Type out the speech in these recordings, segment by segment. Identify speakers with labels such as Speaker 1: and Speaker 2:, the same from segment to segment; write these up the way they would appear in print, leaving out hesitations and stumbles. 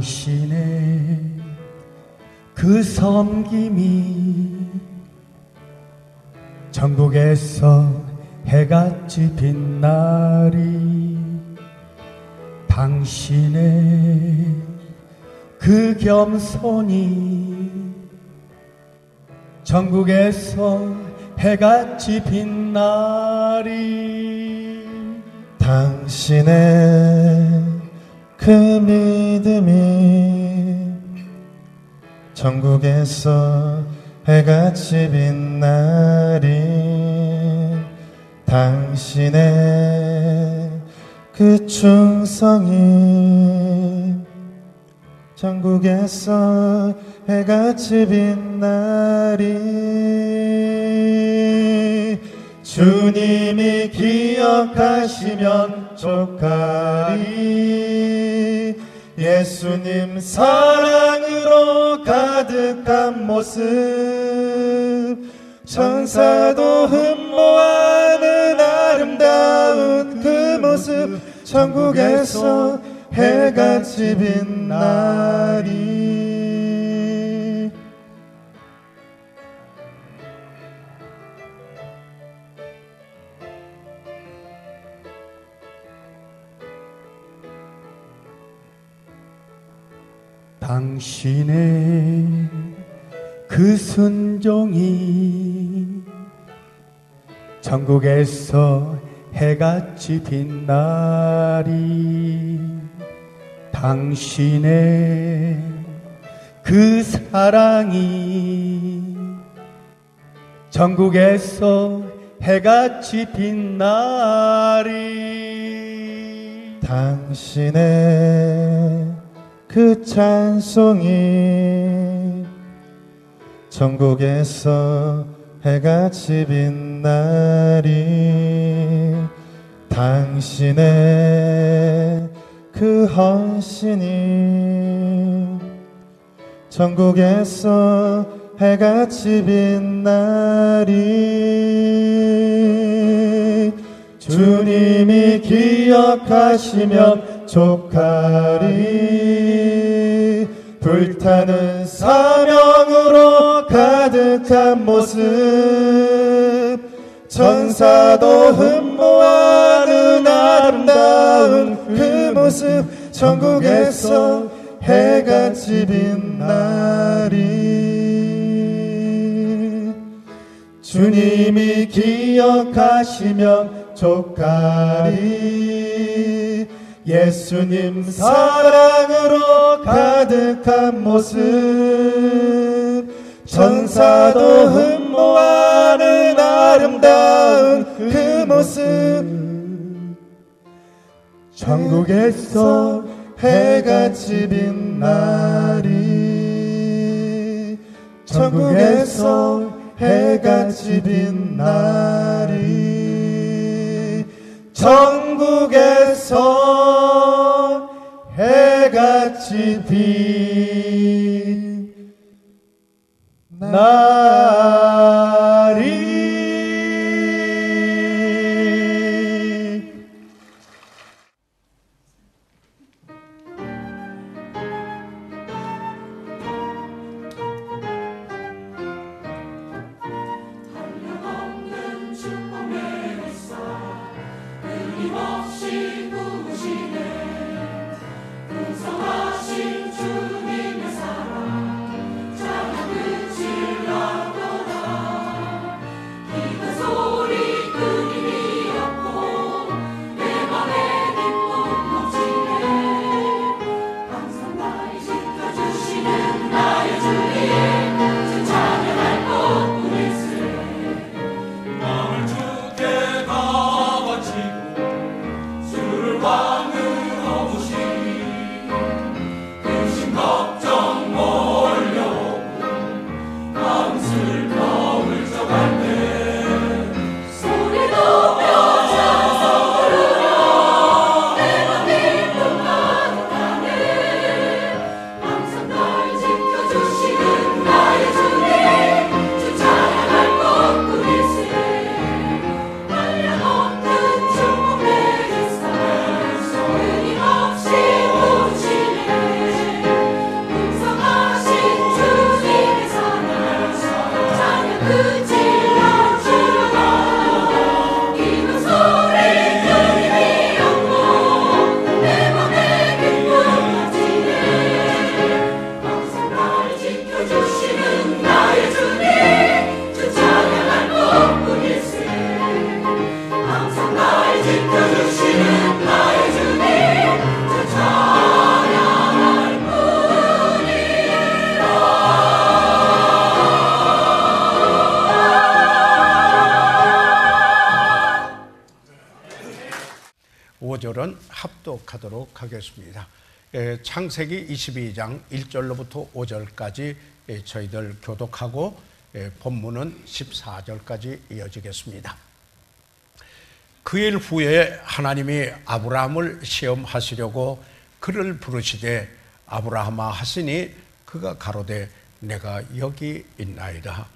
Speaker 1: 당신의 그 섬김이 전국에서 해같이 빛나리. 당신의 그 겸손이 전국에서 해같이 빛나리.
Speaker 2: 당신의 그 믿음이 전국에서 해같이 빛나리. 당신의 그 충성이 전국에서 해같이 빛나리. 주님이 기억하시면 족하리. 예수님 사랑으로 가득한 모습, 천사도 흠모하는 아름다운 그 모습, 천국에서 해같이 빛나리.
Speaker 1: 당신의 그 순종이 전국에서 해같이 빛나리. 당신의 그 사랑이 전국에서 해같이 빛나리.
Speaker 2: 당신의 그 찬송이 전국에서 해같이 빛나리. 당신의 그 헌신이 전국에서 해같이 빛나리. 주님이 기억하시면 족하리. 불타는 사명으로 가득한 모습, 천사도 흠모하는 아름다운 그 모습, 천국에서 해같이 빛나리. 주님이 기억하시면 족하리. 예수님 사랑으로 가득한 모습, 천사도 흠모하는 아름다운 그 모습, 천국에서 해같이 빛나리. 천국에서 해같이 빛나리. 천국에서 해같이 빛나리.
Speaker 3: 풍성하신 주님의 사랑, 찬양 끝이 나고 교독하도록 하겠습니다. 창세기 22장 1절로부터 5절까지 저희들 교독하고 본문은 14절까지 이어지겠습니다. 그 일 후에 하나님이 아브라함을 시험하시려고 그를 부르시되 아브라함아 하시니 그가 가로되 내가 여기 있나이다.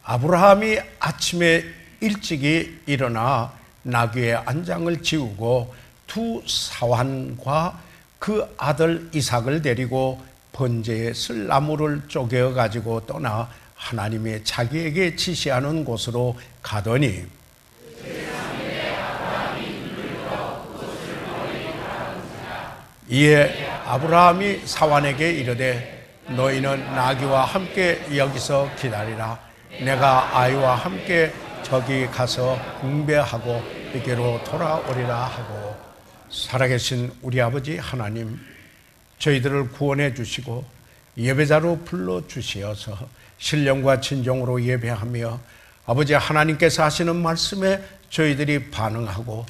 Speaker 3: 아브라함이 아침에 일찍이 일어나 나귀의 안장을 지우고 두 사환과 그 아들 이삭을 데리고 번제에 쓸 나무를 쪼개어 가지고 떠나 하나님이 자기에게 지시하는 곳으로 가더니 이에 아브라함이 사환에게 이르되 너희는 나귀와 함께 여기서 기다리라. 내가 아이와 함께 저기 가서 분배하고 이게로 돌아오리라 하고 살아계신 우리 아버지 하나님, 저희들을 구원해 주시고 예배자로 불러주시어서 신령과 진정으로 예배하며 아버지 하나님께서 하시는 말씀에 저희들이 반응하고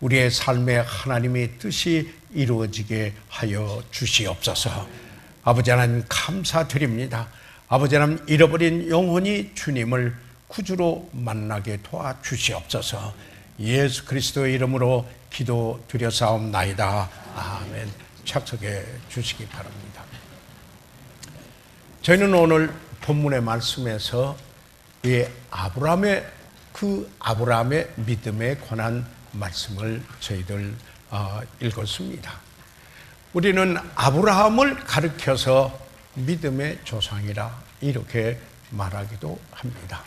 Speaker 3: 우리의 삶에 하나님의 뜻이 이루어지게 하여 주시옵소서. 아버지 하나님 감사드립니다. 아버지 하나님, 잃어버린 영혼이 주님을 구주로 만나게 도와주시옵소서. 예수 그리스도의 이름으로 기도드려사옵나이다. 아멘. 착석해 주시기 바랍니다. 저희는 오늘 본문의 말씀에서 이 아브라함의 믿음에 관한 말씀을 저희들 읽었습니다. 우리는 아브라함을 가리켜서 믿음의 조상이라 이렇게 말하기도 합니다.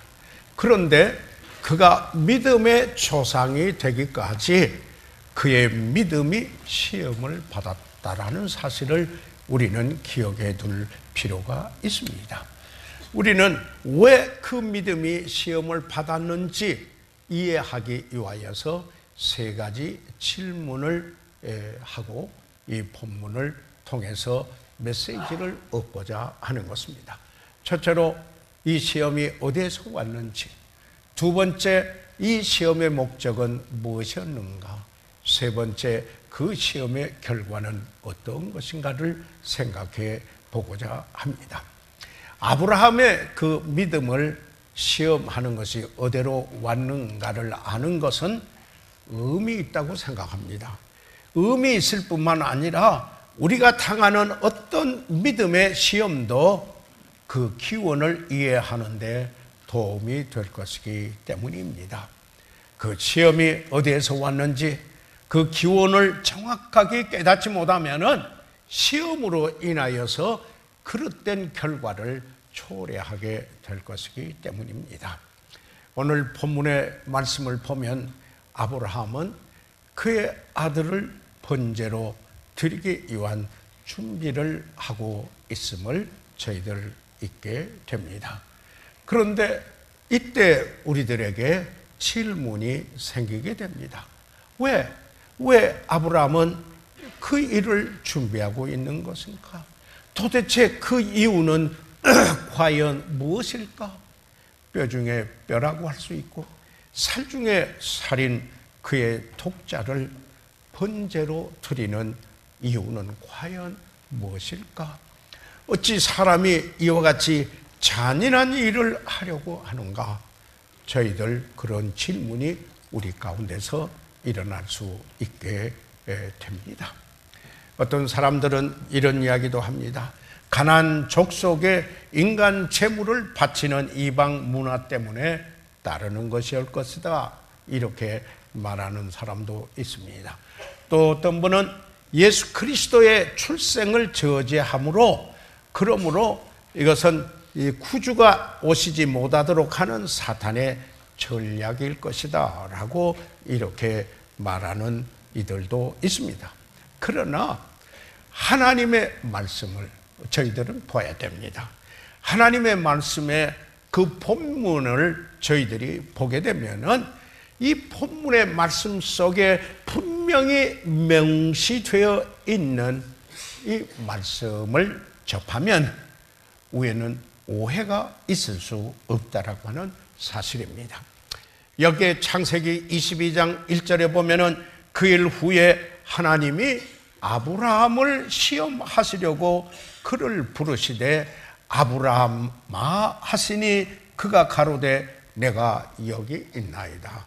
Speaker 3: 그런데 그가 믿음의 조상이 되기까지 그의 믿음이 시험을 받았다라는 사실을 우리는 기억해 둘 필요가 있습니다. 우리는 왜 그 믿음이 시험을 받았는지 이해하기 위하여서 세 가지 질문을 하고 이 본문을 통해서 메시지를 얻고자 하는 것입니다. 첫째로 이 시험이 어디에서 왔는지, 두 번째 이 시험의 목적은 무엇이었는가, 세 번째 그 시험의 결과는 어떤 것인가를 생각해 보고자 합니다. 아브라함의 그 믿음을 시험하는 것이 어디로 왔는가를 아는 것은 의미 있다고 생각합니다. 의미 있을 뿐만 아니라 우리가 당하는 어떤 믿음의 시험도 그 기원을 이해하는 데 도움이 될 것이기 때문입니다. 그 시험이 어디에서 왔는지 그 기원을 정확하게 깨닫지 못하면은 시험으로 인하여서 그릇된 결과를 초래하게 될 것이기 때문입니다. 오늘 본문의 말씀을 보면 아브라함은 그의 아들을 번제로 드리기 위한 준비를 하고 있음을 저희들 잊게 됩니다. 그런데 이때 우리들에게 질문이 생기게 됩니다. 왜 아브라함은 그 일을 준비하고 있는 것인가? 도대체 그 이유는 과연 무엇일까? 뼈 중에 뼈라고 할 수 있고 살 중에 살인 그의 독자를 번제로 드리는 이유는 과연 무엇일까? 어찌 사람이 이와 같이 잔인한 일을 하려고 하는가? 저희들 그런 질문이 우리 가운데서 일어날 수 있게 됩니다. 어떤 사람들은 이런 이야기도 합니다. 가나안 족속에 인간 재물을 바치는 이방 문화 때문에 따르는 것이올 것이다, 이렇게 말하는 사람도 있습니다. 또 어떤 분은 예수 그리스도의 출생을 저지함으로, 그러므로 이것은 이 구주가 오시지 못하도록 하는 사탄의 전략일 것이다 라고 이렇게 말하는 이들도 있습니다. 그러나 하나님의 말씀을 저희들은 봐야 됩니다. 하나님의 말씀의 그 본문을 저희들이 보게 되면은 이 본문의 말씀 속에 분명히 명시되어 있는 이 말씀을 접하면 위에는 오해가 있을 수 없다라고 하는 사실입니다. 여기에 창세기 22장 1절에 보면은 그 일 후에 하나님이 아브라함을 시험하시려고 그를 부르시되 아브라함아 하시니 그가 가로되 내가 여기 있나이다.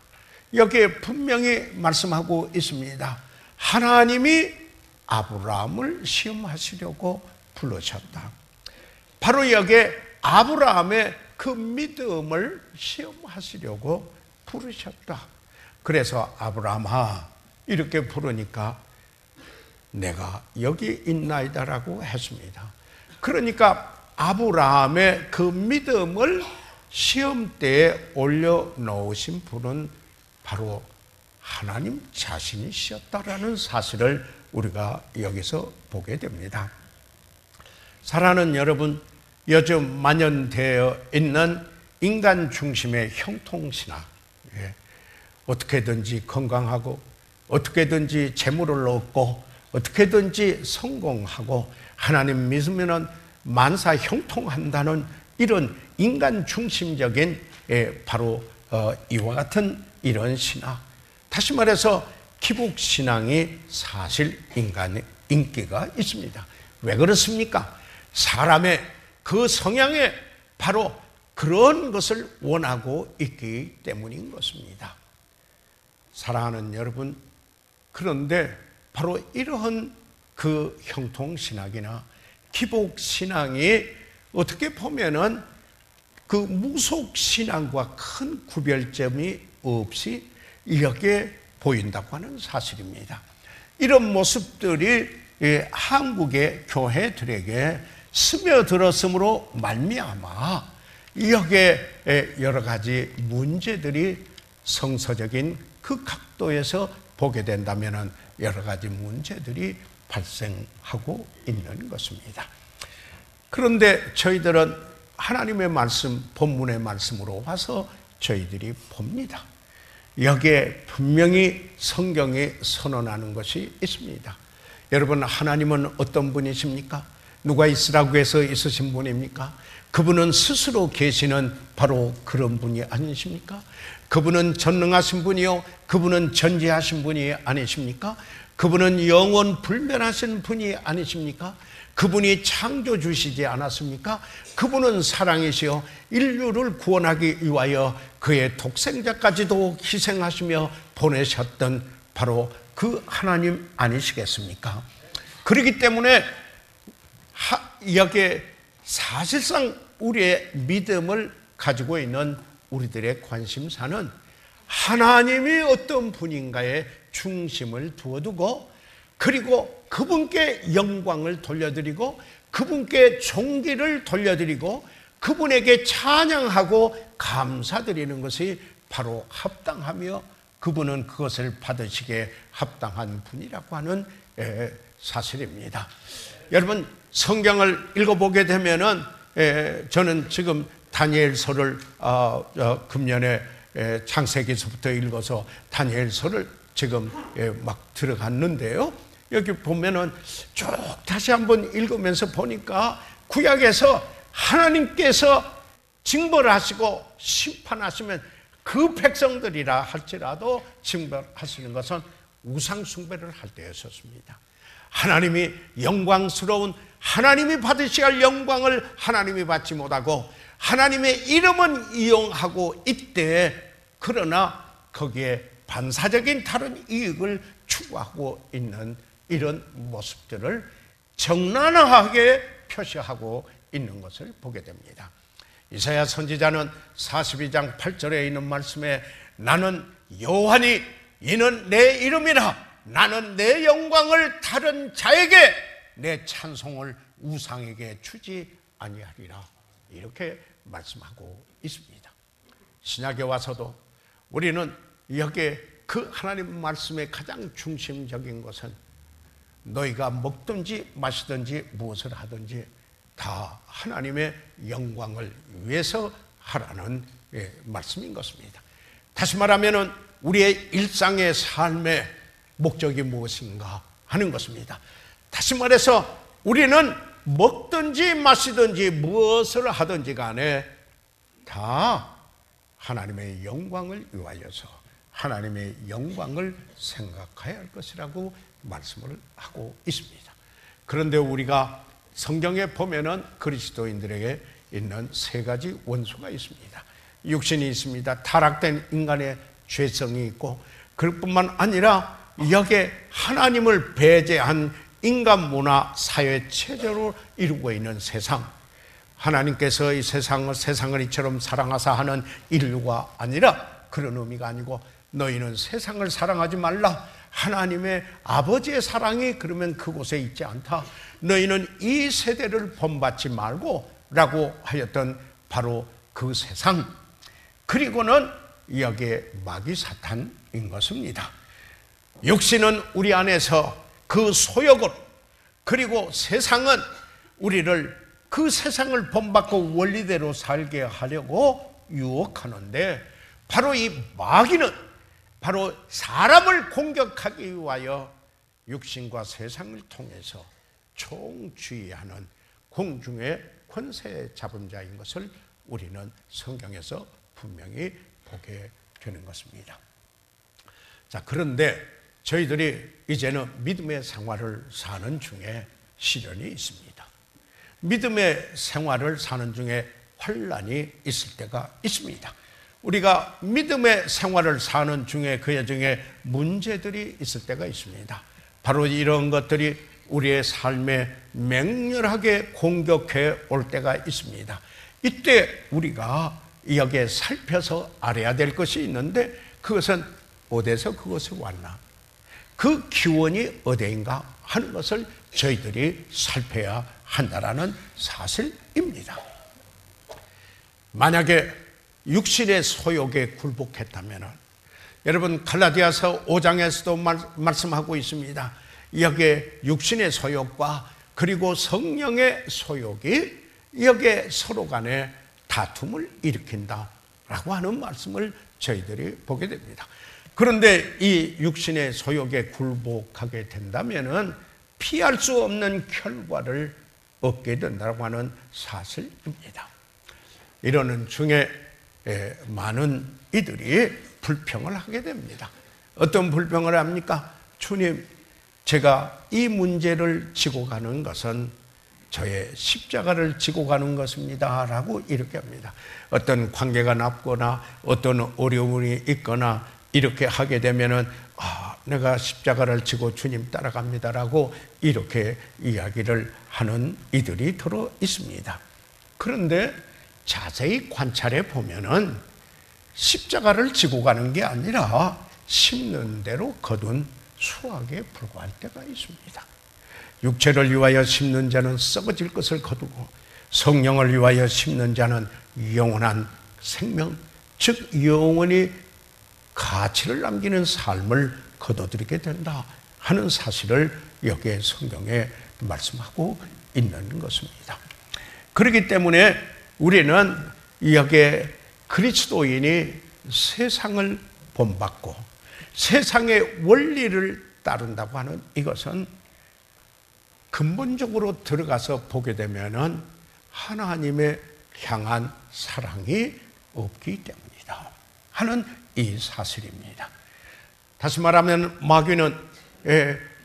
Speaker 3: 여기에 분명히 말씀하고 있습니다. 하나님이 아브라함을 시험하시려고 부르셨다. 바로 여기에 아브라함의 그 믿음을 시험하시려고 부르셨다. 그래서 아브라함아 이렇게 부르니까 내가 여기 있나이다라고 했습니다. 그러니까 아브라함의 그 믿음을 시험대에 올려놓으신 분은 바로 하나님 자신이셨다라는 사실을 우리가 여기서 보게 됩니다. 사랑하는 여러분, 요즘 만연되어 있는 인간 중심의 형통신학, 어떻게든지 건강하고 어떻게든지 재물을 얻고 어떻게든지 성공하고 하나님 믿으면 만사 형통한다는 이런 인간 중심적인 바로 이와 같은 이런 신학, 다시 말해서 기복신앙이 사실 인간의 인기가 있습니다. 왜 그렇습니까? 사람의 그 성향에 바로 그런 것을 원하고 있기 때문인 것입니다. 사랑하는 여러분, 그런데 바로 이러한 그 형통신학이나 기복신앙이 어떻게 보면은 그 무속신앙과 큰 구별점이 없이 이렇게 보인다고 하는 사실입니다. 이런 모습들이 한국의 교회들에게 스며들었으므로 말미암아 여기에 여러 가지 문제들이 성서적인 그 각도에서 보게 된다면 여러 가지 문제들이 발생하고 있는 것입니다. 그런데 저희들은 하나님의 말씀, 본문의 말씀으로 와서 저희들이 봅니다. 여기에 분명히 성경이 선언하는 것이 있습니다. 여러분, 하나님은 어떤 분이십니까? 누가 있으라고 해서 있으신 분입니까? 그분은 스스로 계시는 바로 그런 분이 아니십니까? 그분은 전능하신 분이요, 그분은 전지하신 분이 아니십니까? 그분은 영원 불멸하신 분이 아니십니까? 그분이 창조주시지 않았습니까? 그분은 사랑이시여 인류를 구원하기 위하여 그의 독생자까지도 희생하시며 보내셨던 바로 그 하나님 아니시겠습니까? 그렇기 때문에 여기에 사실상 우리의 믿음을 가지고 있는 우리들의 관심사는 하나님이 어떤 분인가에 중심을 두어두고, 그리고 그분께 영광을 돌려드리고 그분께 존귀를 돌려드리고 그분에게 찬양하고 감사드리는 것이 바로 합당하며 그분은 그것을 받으시기에 합당한 분이라고 하는 사실입니다. 여러분, 성경을 읽어보게 되면은 저는 지금 다니엘서를 금년에 창세기서부터 읽어서 다니엘서를 지금 막 들어갔는데요. 여기 보면은 쭉 다시 한번 읽으면서 보니까 구약에서 하나님께서 징벌하시고 심판하시면 그 백성들이라 할지라도 징벌하시는 것은 우상 숭배를 할 때였었습니다. 하나님이 영광스러운 하나님이 받으셔야 할 영광을 하나님이 받지 못하고 하나님의 이름은 이용하고 있대, 그러나 거기에 반사적인 다른 이익을 추구하고 있는 이런 모습들을 적나라하게 표시하고 있는 것을 보게 됩니다. 이사야 선지자는 42장 8절에 있는 말씀에 나는 여호와니 이는 내 이름이라 나는 내 영광을 다른 자에게 내 찬송을 우상에게 주지 아니하리라, 이렇게 말씀하고 있습니다. 신약에 와서도 우리는 여기에 그 하나님 말씀의 가장 중심적인 것은 너희가 먹든지 마시든지 무엇을 하든지 다 하나님의 영광을 위해서 하라는 말씀인 것입니다. 다시 말하면 우리의 일상의 삶의 목적이 무엇인가 하는 것입니다. 다시 말해서 우리는 먹든지 마시든지 무엇을 하든지 간에 다 하나님의 영광을 위하여서 하나님의 영광을 생각해야 할 것이라고 말씀을 하고 있습니다. 그런데 우리가 성경에 보면은 그리스도인들에게 있는 세 가지 원수가 있습니다. 육신이 있습니다. 타락된 인간의 죄성이 있고, 그뿐만 아니라 여기에 하나님을 배제한 인간 문화 사회 체제로 이루고 있는 세상, 하나님께서 이 세상을 이처럼 사랑하사 하는 인류가 아니라 그런 의미가 아니고, 너희는 세상을 사랑하지 말라, 하나님의 아버지의 사랑이 그러면 그곳에 있지 않다, 너희는 이 세대를 본받지 말고 라고 하였던 바로 그 세상, 그리고는 여기에 마귀 사탄인 것입니다. 육신은 우리 안에서 그 소욕을, 그리고 세상은 우리를 그 세상을 본받고 원리대로 살게 하려고 유혹하는데, 바로 이 마귀는 바로 사람을 공격하기 위하여 육신과 세상을 통해서 총주의하는 공중의 권세 잡은 자인 것을 우리는 성경에서 분명히 보게 되는 것입니다. 자, 그런데 저희들이 이제는 믿음의 생활을 사는 중에 시련이 있습니다. 믿음의 생활을 사는 중에 환난이 있을 때가 있습니다. 우리가 믿음의 생활을 사는 중에 그 여정에 문제들이 있을 때가 있습니다. 바로 이런 것들이 우리의 삶에 맹렬하게 공격해 올 때가 있습니다. 이때 우리가 여기에 살펴서 알아야 될 것이 있는데, 그것은 어디서 그것이 왔나, 그 기원이 어디인가 하는 것을 저희들이 살펴야 한다라는 사실입니다. 만약에 육신의 소욕에 굴복했다면, 여러분 갈라디아서 5장에서도 말씀하고 있습니다. 여기에 육신의 소욕과 그리고 성령의 소욕이 여기에 서로 간에 다툼을 일으킨다라고 하는 말씀을 저희들이 보게 됩니다. 그런데 이 육신의 소욕에 굴복하게 된다면은 피할 수 없는 결과를 얻게 된다고 하는 사실입니다. 이러는 중에 많은 이들이 불평을 하게 됩니다. 어떤 불평을 합니까? 주님, 제가 이 문제를 지고 가는 것은 저의 십자가를 지고 가는 것입니다 라고 이렇게 합니다. 어떤 관계가 나쁘거나 어떤 어려움이 있거나 이렇게 하게 되면은 내가 십자가를 지고 주님 따라갑니다 라고 이렇게 이야기를 하는 이들이 들어 있습니다. 그런데 자세히 관찰해 보면은 십자가를 지고 가는 게 아니라 심는 대로 거둔 수확에 불과할 때가 있습니다. 육체를 위하여 심는 자는 썩어질 것을 거두고 성령을 위하여 심는 자는 영원한 생명, 즉 영원히 가치를 남기는 삶을 거둬들이게 된다 하는 사실을 여기에 성경에 말씀하고 있는 것입니다. 그렇기 때문에 우리는 여기에 그리스도인이 세상을 본받고 세상의 원리를 따른다고 하는 이것은 근본적으로 들어가서 보게 되면은 하나님의 향한 사랑이 없기 때문이다 하는 이 사실입니다. 다시 말하면 마귀는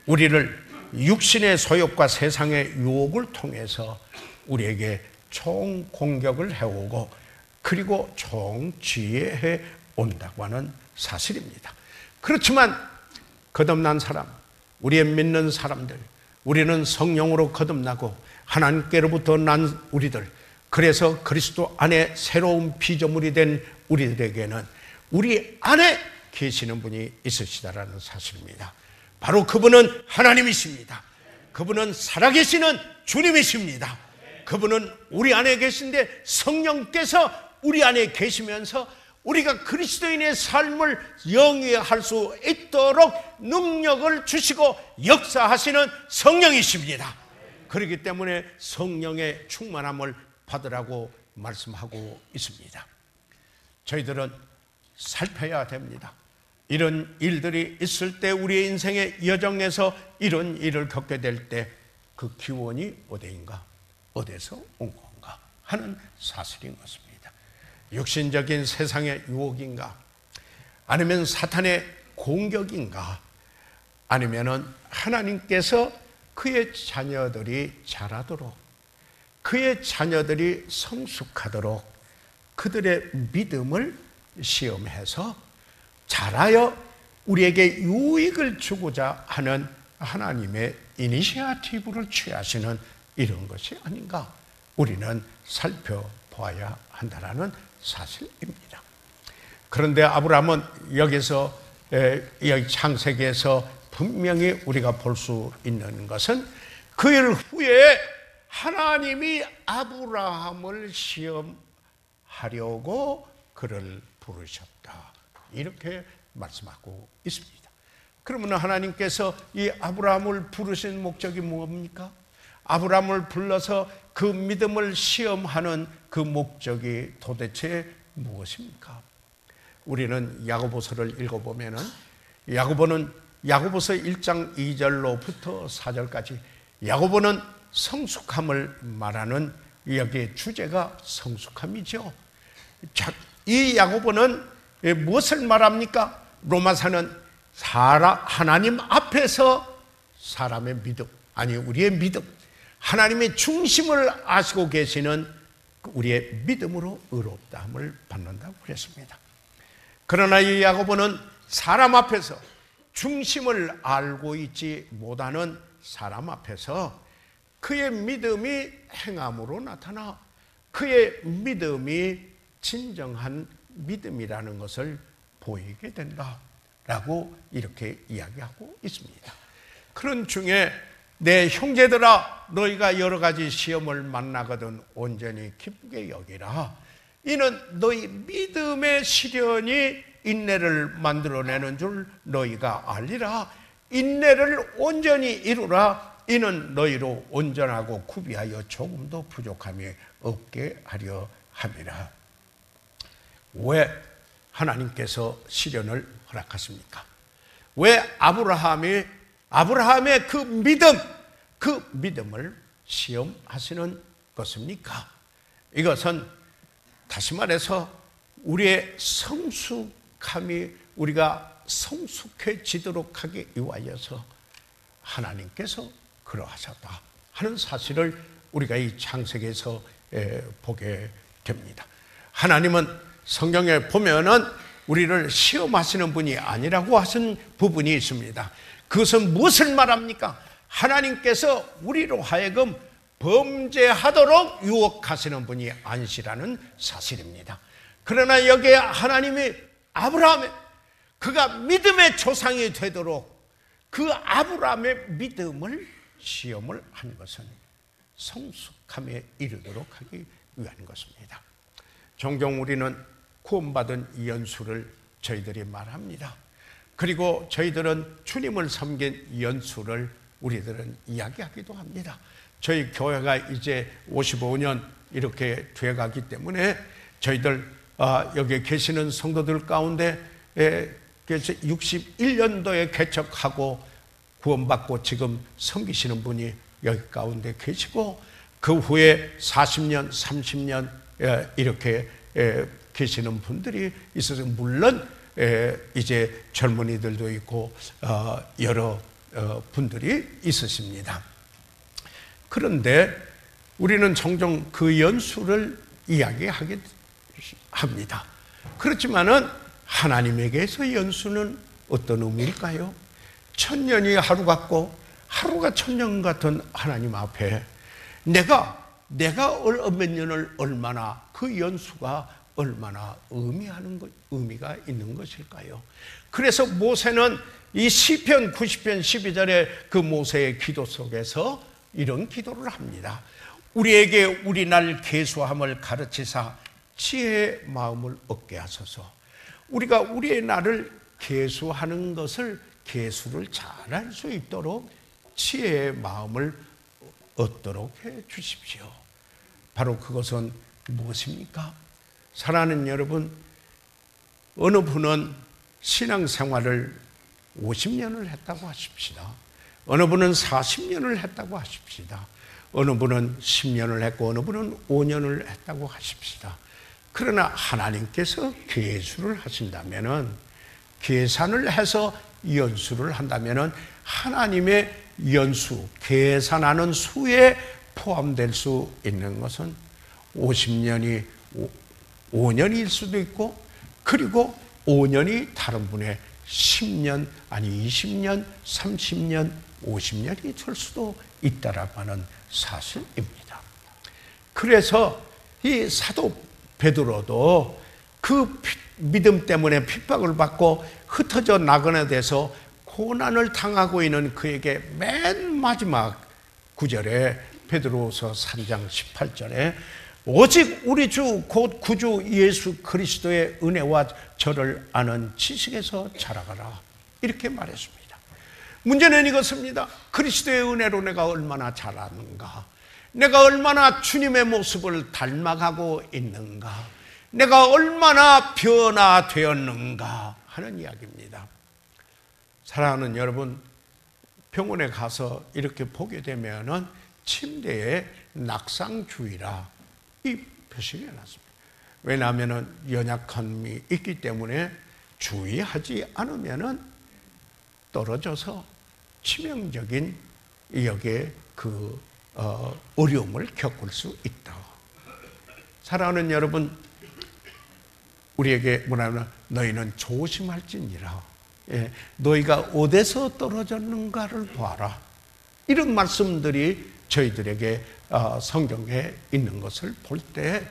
Speaker 3: 우리를 육신의 소욕과 세상의 유혹을 통해서 우리에게 총 공격을 해오고 그리고 총 지혜해 온다고 하는 사실입니다. 그렇지만 거듭난 사람, 우리의 믿는 사람들, 우리는 성령으로 거듭나고 하나님께로부터 난 우리들, 그래서 그리스도 안에 새로운 피조물이 된 우리들에게는 우리 안에 계시는 분이 있으시다라는 사실입니다. 바로 그분은 하나님이십니다. 그분은 살아계시는 주님이십니다. 그분은 우리 안에 계신데 성령께서 우리 안에 계시면서 우리가 그리스도인의 삶을 영위할 수 있도록 능력을 주시고 역사하시는 성령이십니다. 그렇기 때문에 성령의 충만함을 받으라고 말씀하고 있습니다. 저희들은 살펴야 됩니다. 이런 일들이 있을 때, 우리의 인생의 여정에서 이런 일을 겪게 될 때 그 기원이 어디인가, 어디서 온 건가 하는 사실인 것입니다. 육신적인 세상의 유혹인가, 아니면 사탄의 공격인가, 아니면은 하나님께서 그의 자녀들이 자라도록, 그의 자녀들이 성숙하도록 그들의 믿음을 시험해서 자라여 우리에게 유익을 주고자 하는 하나님의 이니시아티브를 취하시는 이런 것이 아닌가, 우리는 살펴봐야 한다는 사실입니다. 그런데 아브라함은 여기서 여기 창세기에서 분명히 우리가 볼 수 있는 것은 그 일 후에 하나님이 아브라함을 시험하려고 그를 부르셨다, 이렇게 말씀하고 있습니다. 그러면 하나님께서 이 아브라함을 부르신 목적이 뭡니까? 아브라함을 불러서 그 믿음을 시험하는 그 목적이 도대체 무엇입니까? 우리는 야고보서를 읽어보면은 야고보서 1장 2절로부터 4절까지 야고보는 성숙함을 말하는, 여기에 주제가 성숙함이죠. 이 야고보는 무엇을 말합니까? 로마서는 하나님 앞에서 사람의 믿음, 아니 우리의 믿음, 하나님의 중심을 아시고 계시는 우리의 믿음으로 의롭다함을 받는다고 그랬습니다. 그러나 이 야고보는 사람 앞에서 중심을 알고 있지 못하는 사람 앞에서 그의 믿음이 행함으로 나타나 그의 믿음이 진정한 믿음이라는 것을 보이게 된다라고 이렇게 이야기하고 있습니다. 그런 중에 내 형제들아, 너희가 여러 가지 시험을 만나거든 온전히 기쁘게 여기라. 이는 너희 믿음의 시련이 인내를 만들어내는 줄 너희가 알리라. 인내를 온전히 이루라. 이는 너희로 온전하고 구비하여 조금도 부족함이 없게 하려 함이라. 왜 하나님께서 시련을 허락하십니까? 왜 아브라함의 그 믿음을 시험하시는 것입니까? 이것은 다시 말해서 우리의 성숙함이, 우리가 성숙해지도록 하기 위하여서 하나님께서 그러하셨다 하는 사실을 우리가 이 창세기에서 보게 됩니다. 하나님은 성경에 보면은 우리를 시험하시는 분이 아니라고 하신 부분이 있습니다. 그것은 무엇을 말합니까? 하나님께서 우리로 하여금 범죄하도록 유혹하시는 분이 아니시라는 사실입니다. 그러나 여기에 하나님이 아브라함의, 그가 믿음의 조상이 되도록 그 아브라함의 믿음을 시험을 한 것은 성숙함에 이르도록 하기 위한 것입니다. 종종 우리는 구원받은 연수를 저희들이 말합니다. 그리고 저희들은 주님을 섬긴 연수를 우리들은 이야기하기도 합니다. 저희 교회가 이제 55년 이렇게 돼가기 때문에 저희들 여기 계시는 성도들 가운데 61년도에 개척하고 구원받고 지금 섬기시는 분이 여기 가운데 계시고, 그 후에 40년, 30년 이렇게 계시는 분들이 있어서, 물론 이제 젊은이들도 있고 여러 분들이 있으십니다. 그런데 우리는 종종 그 연수를 이야기하게 합니다. 그렇지만은 하나님에게서 연수는 어떤 의미일까요? 천년이 하루 같고 하루가 천년 같은 하나님 앞에 내가 몇 년을 얼마나, 그 연수가 얼마나 의미가 있는 것일까요? 그래서 모세는 이 시편 90편 12절의 그 모세의 기도 속에서 이런 기도를 합니다. 우리에게 우리 날 계수함을 가르치사 지혜의 마음을 얻게 하소서. 우리가 우리의 날을 계수하는 것을, 계수를 잘할 수 있도록 지혜의 마음을 얻도록 해 주십시오. 바로 그것은 무엇입니까? 사랑하는 여러분, 어느 분은 신앙생활을 50년을 했다고 하십시다. 어느 분은 40년을 했다고 하십시다. 어느 분은 10년을 했고 어느 분은 5년을 했다고 하십시다. 그러나 하나님께서 계수를 하신다면은, 계산을 해서 연수를 한다면은 하나님의 연수, 계산하는 수에 포함될 수 있는 것은 50년이 5년일 수도 있고, 그리고 5년이 다른 분의 10년, 아니 20년, 30년, 50년이 될 수도 있다라고 하는 사실입니다. 그래서 이 사도 베드로도 그 믿음 때문에 핍박을 받고 흩어져 나거나 돼서 고난을 당하고 있는 그에게 맨 마지막 구절에 베드로후서 3장 18절에 오직 우리 주 곧 구주 예수 그리스도의 은혜와 저를 아는 지식에서 자라가라, 이렇게 말했습니다. 문제는 이것입니다. 그리스도의 은혜로 내가 얼마나 자라는가, 내가 얼마나 주님의 모습을 닮아가고 있는가, 내가 얼마나 변화되었는가 하는 이야기입니다. 사랑하는 여러분, 병원에 가서 이렇게 보게 되면은 침대에 낙상주의라 이 표시가 났습니다. 왜냐하면 연약함이 있기 때문에 주의하지 않으면은 떨어져서 치명적인 여기에 어려움을 겪을 수 있다. 사랑하는 여러분, 우리에게 뭐냐면 너희는 조심할지니라. 너희가 어디서 떨어졌는가를 봐라. 이런 말씀들이 저희들에게 성경에 있는 것을 볼 때,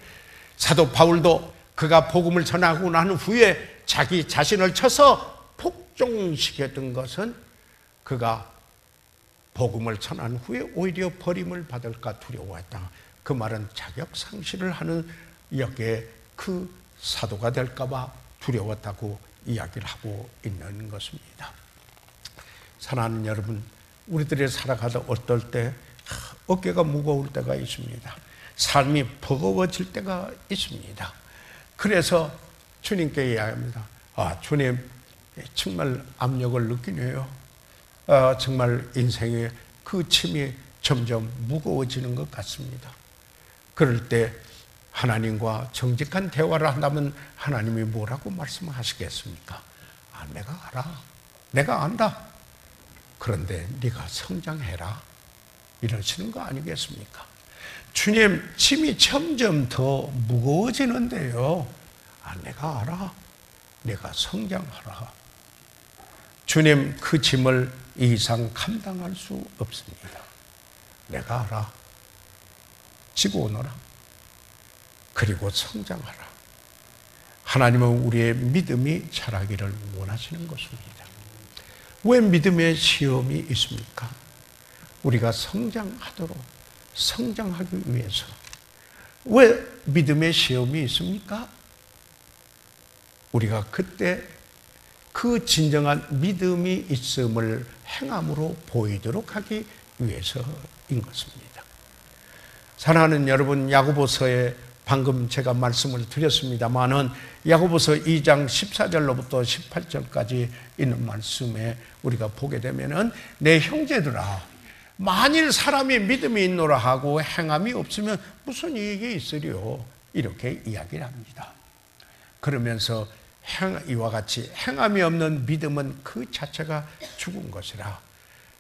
Speaker 3: 사도 바울도 그가 복음을 전하고 난 후에 자기 자신을 쳐서 폭종시켰던 것은 그가 복음을 전한 후에 오히려 버림을 받을까 두려워했다. 그 말은 자격 상실을 하는 여기에 그 사도가 될까 봐 두려웠다고 이야기를 하고 있는 것입니다. 사랑하는 여러분, 우리들이 살아가다 어떨 때 어깨가 무거울 때가 있습니다. 삶이 버거워질 때가 있습니다. 그래서 주님께 이야기합니다. 주님, 정말 압력을 느끼네요. 정말 인생의 그 짐이 점점 무거워지는 것 같습니다. 그럴 때 하나님과 정직한 대화를 한다면 하나님이 뭐라고 말씀하시겠습니까? 내가 알아. 내가 안다. 그런데 네가 성장해라. 이러시는 거 아니겠습니까? 주님, 짐이 점점 더 무거워지는데요. 내가 알아. 내가 성장하라. 주님, 그 짐을 이 이상 감당할 수 없습니다. 내가 알아. 지고 오너라. 그리고 성장하라. 하나님은 우리의 믿음이 자라기를 원하시는 것입니다. 왜 믿음의 시험이 있습니까? 우리가 성장하기 위해서. 왜 믿음의 시험이 있습니까? 우리가 그때 그 진정한 믿음이 있음을 행함으로 보이도록 하기 위해서인 것입니다. 사랑하는 여러분, 야고보서에 방금 제가 말씀을 드렸습니다마는 야고보서 2장 14절로부터 18절까지 있는 말씀에 우리가 보게 되면은 내 형제들아, 만일 사람이 믿음이 있노라 하고 행함이 없으면 무슨 이익이 있으리요? 이렇게 이야기를 합니다. 그러면서 이와 같이 행함이 없는 믿음은 그 자체가 죽은 것이라.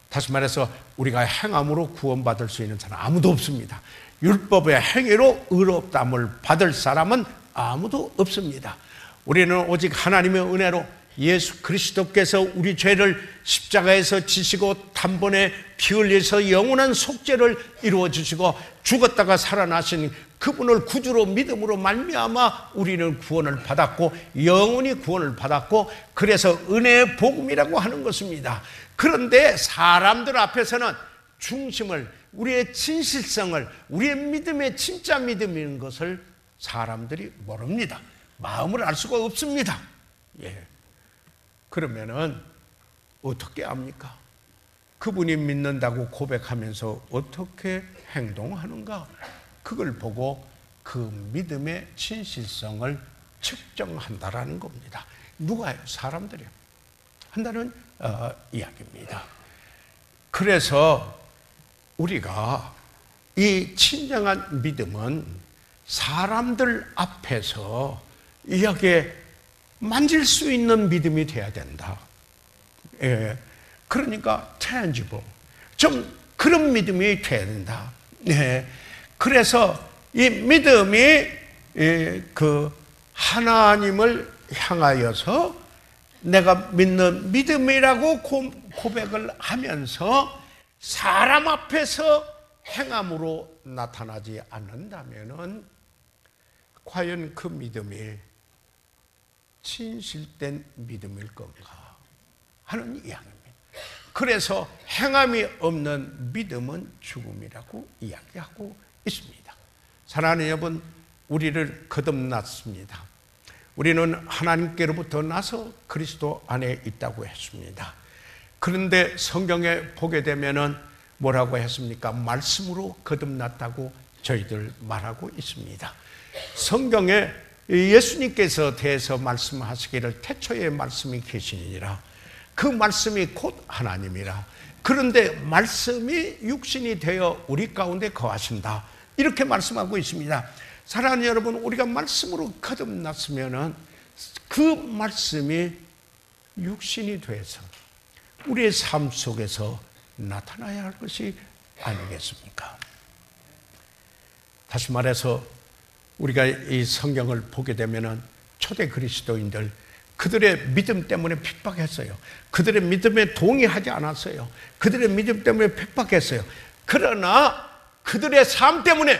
Speaker 3: 다시 말해서 우리가 행함으로 구원받을 수 있는 사람 아무도 없습니다. 율법의 행위로 의롭다함을 받을 사람은 아무도 없습니다. 우리는 오직 하나님의 은혜로 예수 그리스도께서 우리 죄를 십자가에서 지시고 단번에 피 흘려서 영원한 속죄를 이루어 주시고 죽었다가 살아나신 그분을 구주로 믿음으로 말미암아 우리는 구원을 받았고 영원히 구원을 받았고, 그래서 은혜의 복음이라고 하는 것입니다. 그런데 사람들 앞에서는 중심을, 우리의 진실성을, 우리의 믿음의 진짜 믿음인 것을 사람들이 모릅니다. 마음을 알 수가 없습니다. 그러면은 어떻게 합니까? 그분이 믿는다고 고백하면서 어떻게 행동하는가? 그걸 보고 그 믿음의 진실성을 측정한다라는 겁니다. 누가요? 사람들이요. 한다는 이야기입니다. 그래서 우리가 이 진정한 믿음은 사람들 앞에서 이렇게 만질 수 있는 믿음이 돼야 된다. 예. 그러니까 tangible. 좀 그런 믿음이 돼야 된다. 예. 그래서 이 믿음이 그 하나님을 향하여서 내가 믿는 믿음이라고 고백을 하면서 사람 앞에서 행함으로 나타나지 않는다면은 과연 그 믿음이 진실된 믿음일 건가 하는 이야기입니다. 그래서 행함이 없는 믿음은 죽음이라고 이야기하고 있습니다. 사랑하는 여러분, 우리를 거듭났습니다. 우리는 하나님께로부터 나서 그리스도 안에 있다고 했습니다. 그런데 성경에 보게 되면은 뭐라고 했습니까? 말씀으로 거듭났다고 저희들 말하고 있습니다. 성경에 예수님께서 대해서 말씀하시기를 태초에 말씀이 계시니라. 그 말씀이 곧 하나님이라. 그런데 말씀이 육신이 되어 우리 가운데 거하신다. 이렇게 말씀하고 있습니다. 사랑하는 여러분, 우리가 말씀으로 거듭났으면은 그 말씀이 육신이 돼서 우리의 삶 속에서 나타나야 할 것이 아니겠습니까? 다시 말해서 우리가 이 성경을 보게 되면은 초대 그리스도인들 그들의 믿음 때문에 핍박했어요. 그들의 믿음에 동의하지 않았어요. 그들의 믿음 때문에 핍박했어요. 그러나 그들의 삶 때문에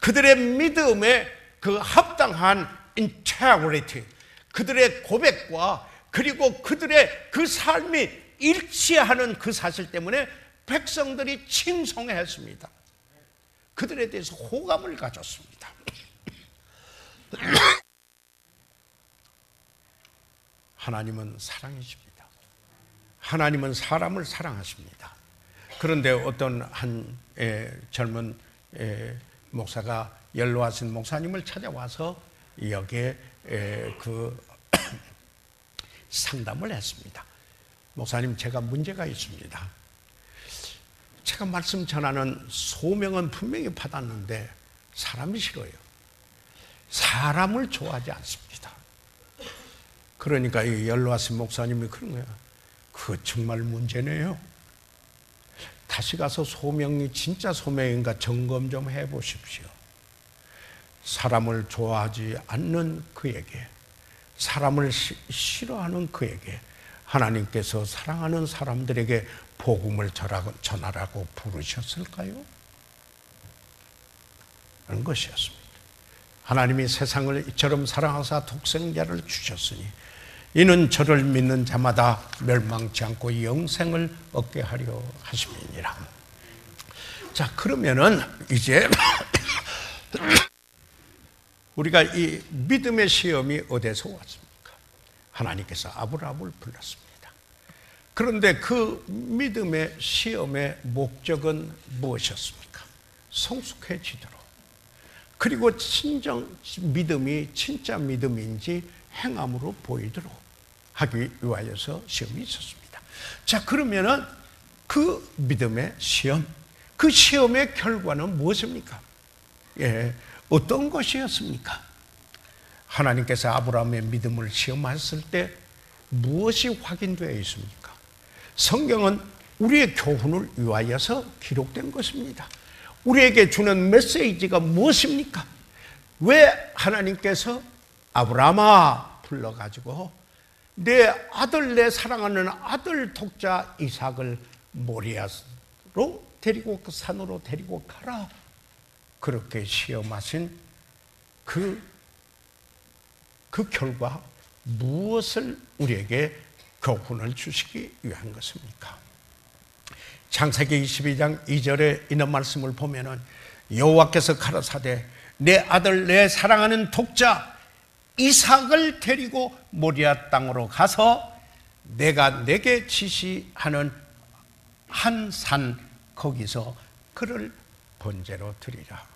Speaker 3: 그들의 믿음에 그 합당한 integrity, 그들의 고백과 그리고 그들의 그 삶이 일치하는 그 사실 때문에 백성들이 칭송했습니다. 그들에 대해서 호감을 가졌습니다. 하나님은 사랑이십니다. 하나님은 사람을 사랑하십니다. 그런데 어떤 한 젊은 목사가 연로하신 목사님을 찾아와서 여기에 그 상담을 했습니다. 목사님, 제가 문제가 있습니다. 제가 말씀 전하는 소명은 분명히 받았는데 사람이 싫어요. 사람을 좋아하지 않습니다. 그러니까 이 연로하신 목사님이 그런 거야. 그거 정말 문제네요. 다시 가서 소명이 진짜 소명인가 점검 좀 해보십시오. 사람을 좋아하지 않는 그에게, 사람을 싫어하는 그에게 하나님께서 사랑하는 사람들에게 복음을 전하라고 부르셨을까요? 그런 것이었습니다. 하나님이 세상을 이처럼 사랑하사 독생자를 주셨으니 이는 저를 믿는 자마다 멸망치 않고 영생을 얻게 하려 하심이니라. 자, 그러면은 이제 우리가 이 믿음의 시험이 어디서 왔습니까? 하나님께서 아브라함을 불렀습니다. 그런데 그 믿음의 시험의 목적은 무엇이었습니까? 성숙해지도록, 그리고 진정 믿음이 진짜 믿음인지 행함으로 보이도록 하기 위하여서 시험이 있었습니다. 자, 그러면은 그 믿음의 시험, 그 시험의 결과는 무엇입니까? 예, 어떤 것이었습니까? 하나님께서 아브라함의 믿음을 시험하셨을 때 무엇이 확인되어 있습니까? 성경은 우리의 교훈을 위하여서 기록된 것입니다. 우리에게 주는 메시지가 무엇입니까? 왜 하나님께서 아브라함아 불러가지고 내 아들, 내 사랑하는 아들 독자 이삭을 모리아로 데리고 그 산으로 데리고 가라, 그렇게 시험하신 그 결과 무엇을 우리에게 교훈을 주시기 위한 것입니까? 창세기 22장 2절에 있는 말씀을 보면은 여호와께서 가라사대 내 아들, 내 사랑하는 독자 이삭을 데리고 모리아 땅으로 가서 내가 내게 지시하는 한 산 거기서 그를 번제로 드리라.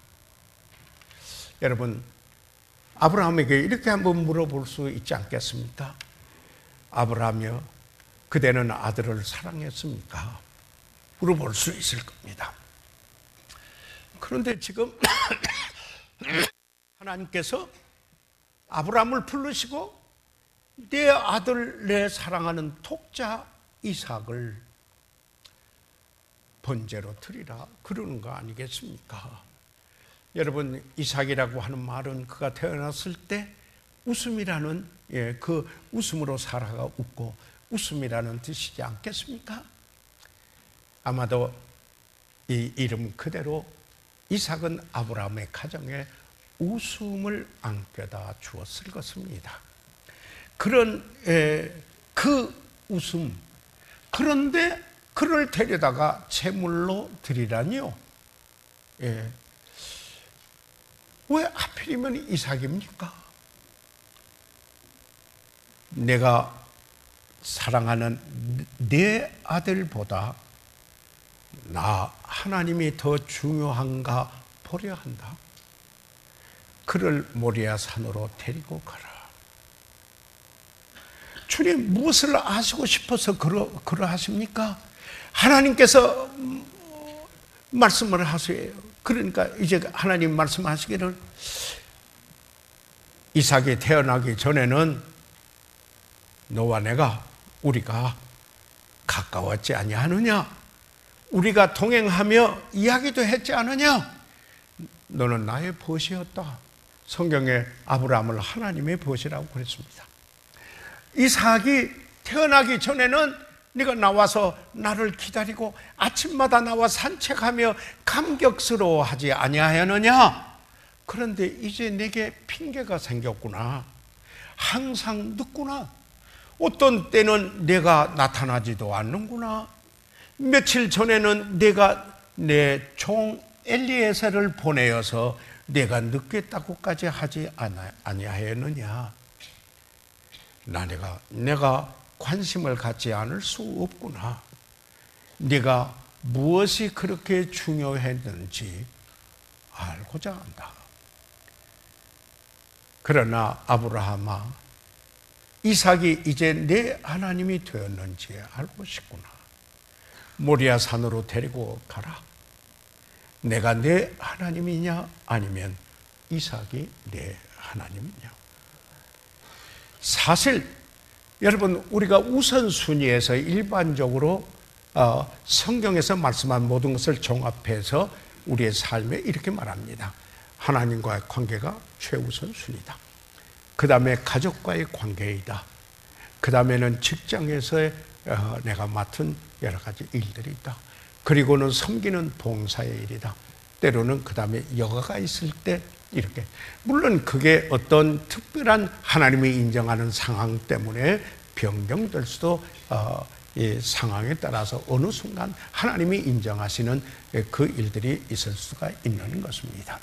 Speaker 3: 여러분, 아브라함에게 이렇게 한번 물어볼 수 있지 않겠습니까? 아브라함이여, 그대는 아들을 사랑했습니까? 물어볼 수 있을 겁니다. 그런데 지금 하나님께서 아브라함을 부르시고 내 아들, 내 사랑하는 독자 이삭을 번제로 드리라 그러는 거 아니겠습니까? 여러분, 이삭이라고 하는 말은 그가 태어났을 때 웃음이라는 그 웃음으로 사라가 웃고 웃음이라는 뜻이지 않겠습니까? 아마도 이 이름 그대로 이삭은 아브라함의 가정에 웃음을 안겨다 주었을 것입니다. 그런 그 웃음, 그런데 그를 데려다가 제물로 드리라니요. 왜 하필이면 이삭입니까? 내가 사랑하는 내 아들보다 나 하나님이 더 중요한가 보려 한다. 그를 모리아 산으로 데리고 가라. 주님, 무엇을 아시고 싶어서 그러하십니까? 하나님께서 말씀을 하세요. 그러니까 이제 하나님 말씀하시기를, 이삭이 태어나기 전에는 너와 우리가 가까웠지 아니하느냐? 우리가 동행하며 이야기도 했지 않으냐? 너는 나의 벗이었다. 성경에 아브라함을 하나님의 벗이라고 그랬습니다. 이삭이 태어나기 전에는 네가 나와서 나를 기다리고 아침마다 나와 산책하며 감격스러워하지 아니하였느냐? 그런데 이제 내게 핑계가 생겼구나. 항상 늦구나. 어떤 때는 내가 나타나지도 않는구나. 며칠 전에는 내가 내 종 엘리에셀을 보내어서 내가 늦겠다고까지 하지 아니하였느냐? 내가 관심을 갖지 않을 수 없구나. 네가 무엇이 그렇게 중요했는지 알고자 한다. 그러나 아브라함아, 이삭이 이제 내 하나님이 되었는지 알고 싶구나. 모리아 산으로 데리고 가라. 내가 내 하나님이냐 아니면 이삭이 내 하나님이냐? 사실 여러분, 우리가 우선순위에서 일반적으로 성경에서 말씀한 모든 것을 종합해서 우리의 삶에 이렇게 말합니다. 하나님과의 관계가 최우선순위다. 그 다음에 가족과의 관계이다. 그 다음에는 직장에서의 내가 맡은 여러 가지 일들이 있다. 그리고는 섬기는 봉사의 일이다. 때로는 그 다음에 여가가 있을 때 이렇게, 물론 그게 어떤 특별한 하나님이 인정하는 상황 때문에 변경될 수도 이 상황에 따라서 어느 순간 하나님이 인정하시는 그 일들이 있을 수가 있는 것입니다.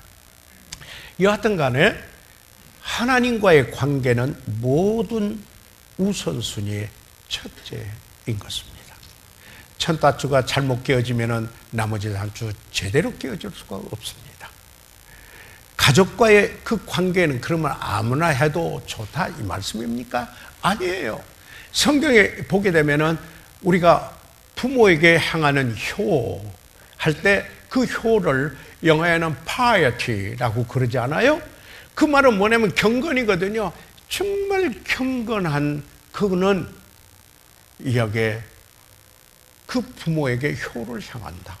Speaker 3: 여하튼 간에 하나님과의 관계는 모든 우선순위의 첫째인 것입니다. 첫 단추가 잘못 끼어지면 나머지 단추 제대로 끼어질 수가 없습니다. 가족과의 그 관계는 그러면 아무나 해도 좋다 이 말씀입니까? 아니에요. 성경에 보게 되면은 우리가 부모에게 향하는 효 할 때 그 효를 영어에는 piety라고 그러지 않아요? 그 말은 뭐냐면 경건이거든요. 정말 경건한 그는 여기에 그 부모에게 효를 향한다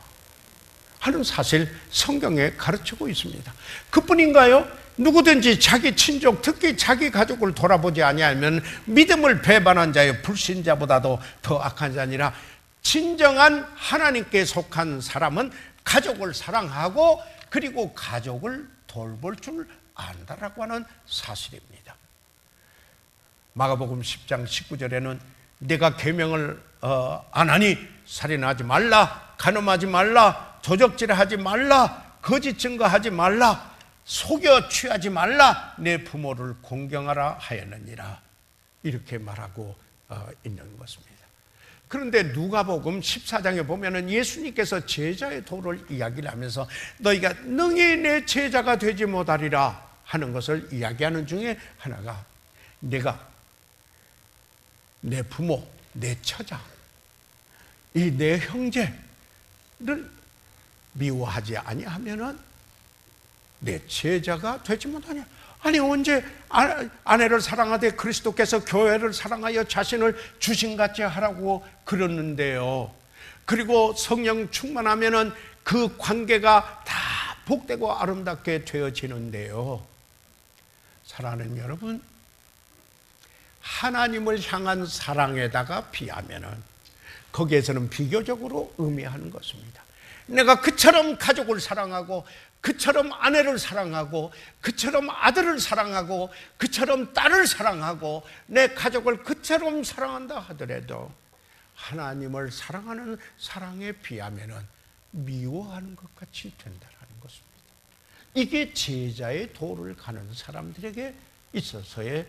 Speaker 3: 하는 사실 성경에 가르치고 있습니다. 그뿐인가요? 누구든지 자기 친족, 특히 자기 가족을 돌아보지 아니하면 믿음을 배반한 자의 불신자보다도 더 악한 자니라. 진정한 하나님께 속한 사람은 가족을 사랑하고 그리고 가족을 돌볼 줄 안다라고 하는 사실입니다. 마가복음 10장 19절에는 내가 계명을 안 하니 살인하지 말라, 간음하지 말라, 도적질하지 말라, 거짓 증거하지 말라, 속여 취하지 말라, 내 부모를 공경하라 하였느니라. 이렇게 말하고 있는 것입니다. 그런데 누가복음 14장에 보면은 예수님께서 제자의 도를 이야기를 하면서 너희가 능히 내 제자가 되지 못하리라 하는 것을 이야기하는 중에 하나가 내가 내 부모, 내 처자, 이 내 형제, 미워하지 아니하면은 내 제자가 되지 못하냐. 아니 언제 아내를 사랑하되 그리스도께서 교회를 사랑하여 자신을 주신같이 하라고 그러는데요. 그리고 성령 충만하면은 그 관계가 다 복되고 아름답게 되어지는데요. 사랑하는 여러분, 하나님을 향한 사랑에다가 비하면은 거기에서는 비교적으로 의미하는 것입니다. 내가 그처럼 가족을 사랑하고, 그처럼 아내를 사랑하고, 그처럼 아들을 사랑하고, 그처럼 딸을 사랑하고, 내 가족을 그처럼 사랑한다 하더라도 하나님을 사랑하는 사랑에 비하면은 미워하는 것 같이 된다는 것입니다. 이게 제자의 도를 가는 사람들에게 있어서의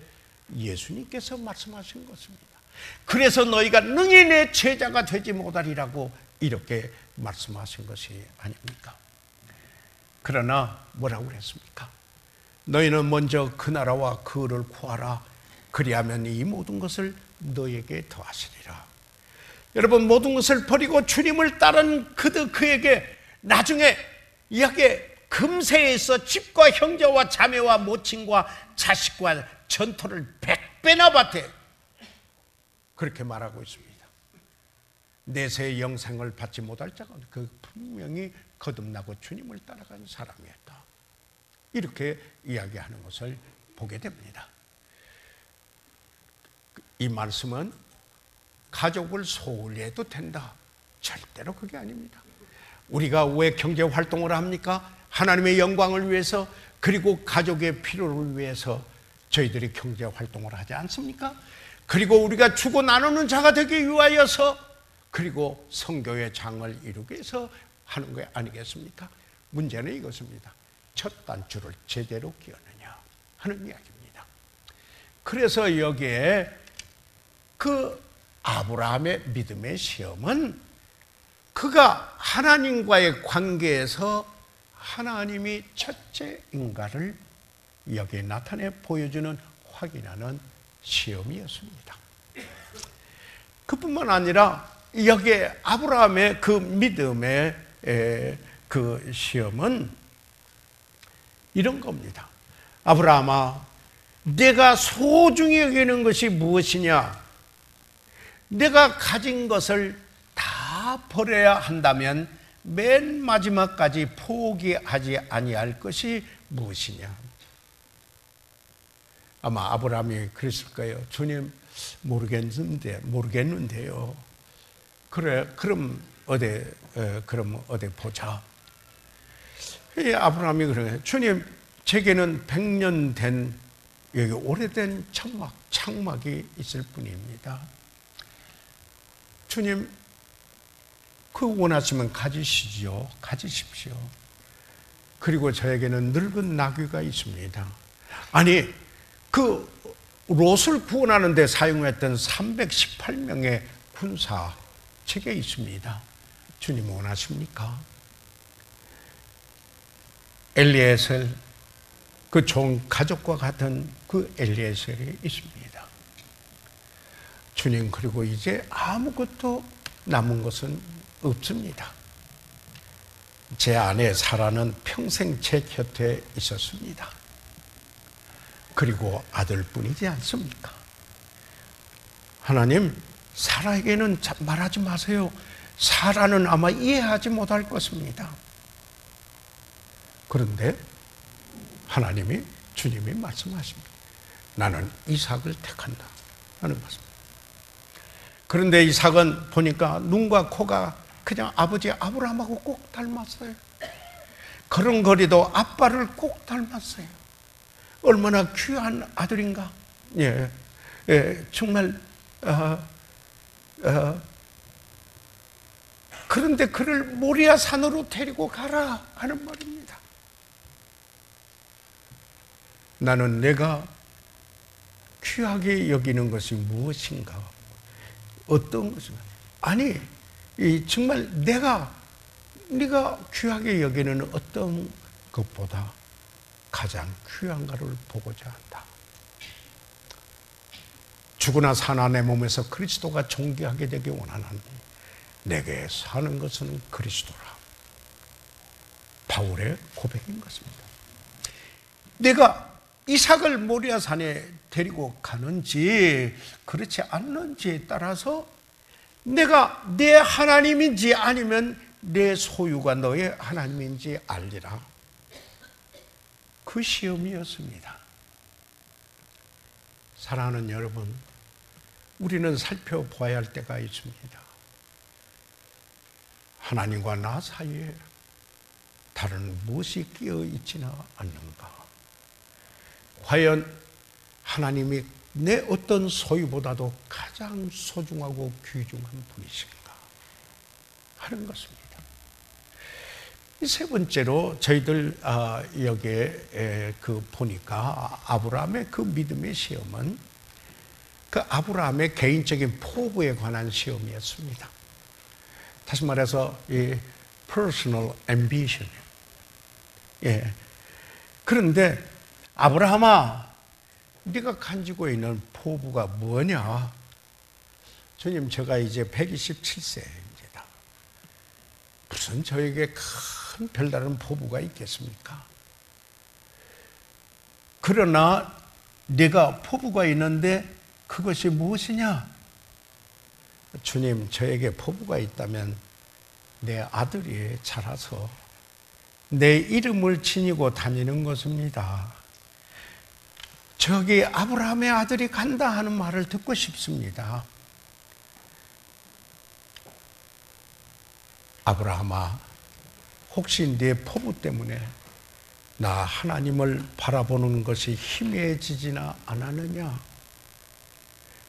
Speaker 3: 예수님께서 말씀하신 것입니다. 그래서 너희가 능히 내 제자가 되지 못하리라고 이렇게 말씀하신 것이 아닙니까? 그러나 뭐라고 그랬습니까? 너희는 먼저 그 나라와 그 의를 구하라. 그리하면 이 모든 것을 너희에게 더하시리라. 여러분, 모든 것을 버리고 주님을 따른 그에게 나중에 이야기에 금세에서 집과 형제와 자매와 모친과 자식과 전토를 100배나 받되 그렇게 말하고 있습니다. 내세의 영생을 받지 못할 자가 그 분명히 거듭나고 주님을 따라간 사람이었다. 이렇게 이야기하는 것을 보게 됩니다. 이 말씀은 가족을 소홀히 해도 된다. 절대로 그게 아닙니다. 우리가 왜 경제 활동을 합니까? 하나님의 영광을 위해서, 그리고 가족의 필요를 위해서 저희들이 경제 활동을 하지 않습니까? 그리고 우리가 주고 나누는 자가 되기 위하여서, 그리고 성교의 장을 이루기 위해서 하는 거 아니겠습니까? 문제는 이것입니다. 첫 단추를 제대로 끼얹느냐 하는 이야기입니다. 그래서 여기에 그 아브라함의 믿음의 시험은 그가 하나님과의 관계에서 하나님이 첫째 인가를 여기에 나타내 보여주는, 확인하는 시험이었습니다. 그뿐만 아니라 여기에 아브라함의 그 믿음의 그 시험은 이런 겁니다. 아브라함아, 내가 소중히 여기는 것이 무엇이냐? 내가 가진 것을 다 버려야 한다면 맨 마지막까지 포기하지 아니할 것이 무엇이냐? 아마 아브라함이 그랬을 거예요. 주님, 모르겠는데요. 그래, 그럼 어디 보자. 아브라함이 그래요. 주님, 제게는 100년 된 여기 오래된 창막이 있을 뿐입니다. 주님, 그 원하시면 가지십시오. 그리고 저에게는 늙은 나귀가 있습니다. 아니, 그 롯을 구원하는 데 사용했던 318명의 군사 책에 있습니다. 주님 원하십니까? 엘리에셀, 그 종 가족과 같은 그 엘리에셀이 있습니다. 주님, 그리고 이제 아무것도 남은 것은 없습니다. 제 아내 사라는 평생 제 곁에 있었습니다. 그리고 아들뿐이지 않습니까? 하나님, 사라에게는 말하지 마세요. 사라는 아마 이해하지 못할 것입니다. 그런데 하나님이, 주님이 말씀하십니다. 나는 이삭을 택한다 하는 것입니다. 그런데 이삭은 보니까 눈과 코가 그냥 아버지 아브라함하고 꼭 닮았어요. 걸음걸이도 아빠를 꼭 닮았어요. 얼마나 귀한 아들인가. 정말 그런데 그를 모리아 산으로 데리고 가라 하는 말입니다. 나는 내가 귀하게 여기는 것이 무엇인가? 어떤 것인가? 아니, 정말 네가 귀하게 여기는 어떤 것보다 가장 귀한가를 보고자 한다. 죽으나 사나 내 몸에서 그리스도가 존귀하게 되기 원하는 내게 사는 것은 그리스도라. 바울의 고백인 것입니다. 내가 이삭을 모리아산에 데리고 가는지 그렇지 않는지에 따라서 내가 내 하나님인지 아니면 내 소유가 너의 하나님인지 알리라. 그 시험이었습니다. 사랑하는 여러분, 우리는 살펴보아야 할 때가 있습니다. 하나님과 나 사이에 다른 무엇이 끼어 있지는 않는가? 과연 하나님이 내 어떤 소유보다도 가장 소중하고 귀중한 분이신가 하는 것입니다. 세 번째로 저희들 여기에 보니까 아브라함의 그 믿음의 시험은 그 아브라함의 개인적인 포부에 관한 시험이었습니다. 다시 말해서 이 personal ambition. 그런데 아브라함아, 네가 가지고 있는 포부가 뭐냐? 주님, 제가 이제 127세입니다. 무슨 저에게 큰 별다른 포부가 있겠습니까? 그러나 네가 포부가 있는데 그것이 무엇이냐? 주님, 저에게 포부가 있다면 내 아들이 자라서 내 이름을 지니고 다니는 것입니다. 저기 아브라함의 아들이 간다 하는 말을 듣고 싶습니다. 아브라함아, 혹시 네 포부 때문에 나 하나님을 바라보는 것이 희미해지지나 않았느냐?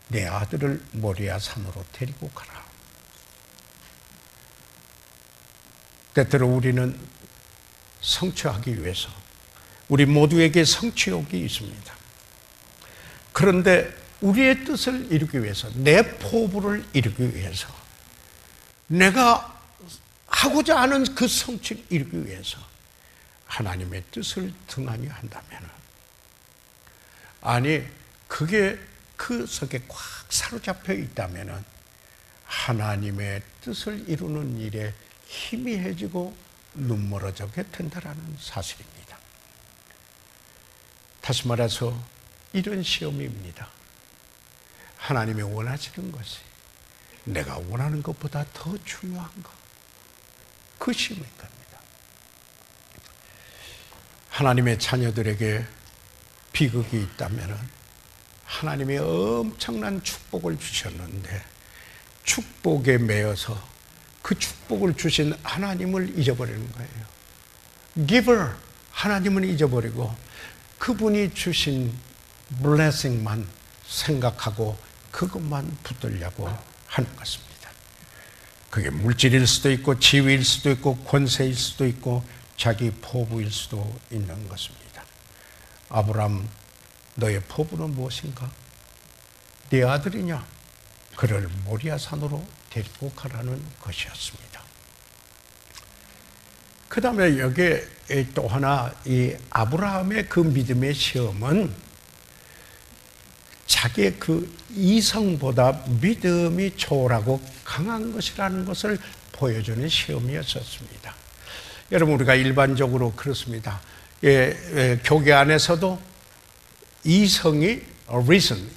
Speaker 3: 내 아들을 모리아 산으로 데리고 가라. 때때로 우리는 성취하기 위해서 우리 모두에게 성취욕이 있습니다. 그런데 우리의 뜻을 이루기 위해서, 내 포부를 이루기 위해서, 내가 하고자 하는 그 성취를 이루기 위해서 하나님의 뜻을 등한히 한다면, 아니 그게 그 속에 꽉 사로잡혀 있다면 하나님의 뜻을 이루는 일에 희미해지고 눈멀어지게 된다는 사실입니다. 다시 말해서 이런 시험입니다. 하나님이 원하시는 것이 내가 원하는 것보다 더 중요한 것, 그 시험인 겁니다. 하나님의 자녀들에게 비극이 있다면 하나님이 엄청난 축복을 주셨는데 축복에 매여서 그 축복을 주신 하나님을 잊어버리는 거예요. giver, 하나님은 잊어버리고 그분이 주신 blessing만 생각하고 그것만 붙들려고 하는 것입니다. 그게 물질일 수도 있고 지위일 수도 있고 권세일 수도 있고 자기 포부일 수도 있는 것입니다. 아브라함, 너의 포부는 무엇인가? 네 아들이냐? 그를 모리아 산으로 데리고 가라는 것이었습니다. 그 다음에 여기에 또 하나, 이 아브라함의 그 믿음의 시험은 자기의 그 이성보다 믿음이 초월하고 강한 것이라는 것을 보여주는 시험이었습니다. 여러분, 우리가 일반적으로 그렇습니다. 교계 안에서도 이성이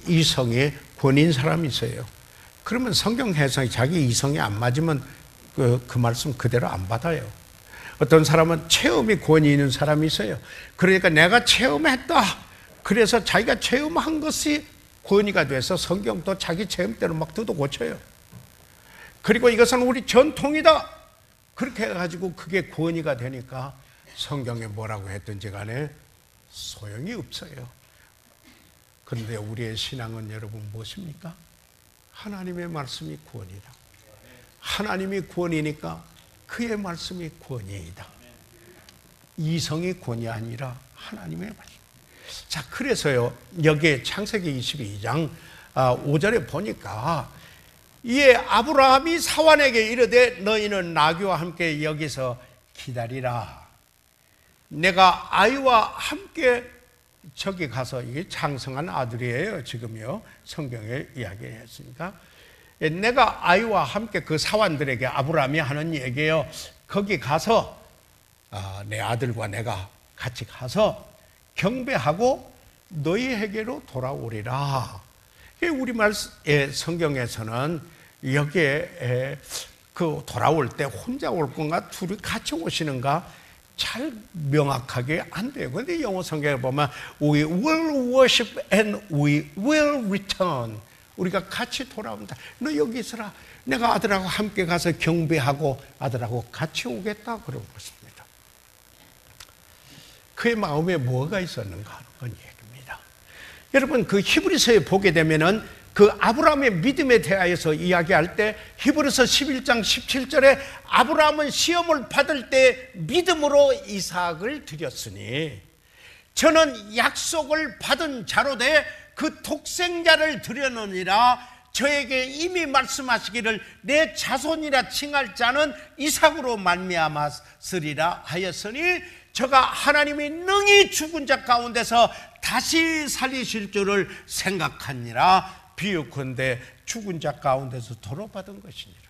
Speaker 3: 이성의 권위인 사람이 있어요. 그러면 성경 해석이 자기 이성이 안 맞으면 그 말씀 그대로 안 받아요. 어떤 사람은 체험이 권위 있는 사람이 있어요. 그러니까 내가 체험했다. 그래서 자기가 체험한 것이 권위가 돼서 성경도 자기 체험대로 막 뜯어 고쳐요. 그리고 이것은 우리 전통이다. 그렇게 해가지고 그게 권위가 되니까 성경에 뭐라고 했든지 간에 소용이 없어요. 그런데 우리의 신앙은 여러분 무엇입니까? 하나님의 말씀이 구원이다. 하나님이 구원이니까 그의 말씀이 구원이다. 이성이 구원이 아니라 하나님의 말씀. 자, 그래서요, 여기에 창세기 22장 5절에 보니까 이에 아브라함이 사환에게 이르되 너희는 나귀와 함께 여기서 기다리라. 내가 아이와 함께 저기 가서, 이게 장성한 아들이에요. 지금요 성경에 이야기했으니까 내가 아이와 함께 그 사환들에게 아브라함이 하는 얘기예요. 거기 가서 내 아들과 내가 같이 가서 경배하고 너희에게로 돌아오리라. 우리말 성경에서는 여기에 그 돌아올 때 혼자 올 건가 둘이 같이 오시는가 잘 명확하게 안 돼요. 그런데 영어 성경에 보면 We will worship and we will return. 우리가 같이 돌아온다. 너 여기 있어라. 내가 아들하고 함께 가서 경배하고 아들하고 같이 오겠다. 그런 것입니다. 그의 마음에 뭐가 있었는가 하는 건 얘기입니다. 여러분, 그 히브리서에 보게 되면은 그 아브라함의 믿음에 대하여서 이야기할 때 히브리서 11장 17절에 아브라함은 시험을 받을 때 믿음으로 이삭을 드렸으니 저는 약속을 받은 자로 돼 그 독생자를 드려놓으니라. 저에게 이미 말씀하시기를 내 자손이라 칭할 자는 이삭으로 말미암았으리라 하였으니 저가 하나님이 능히 죽은 자 가운데서 다시 살리실 줄을 생각하니라. 비유컨대 죽은 자 가운데서 도로받은 것이니라.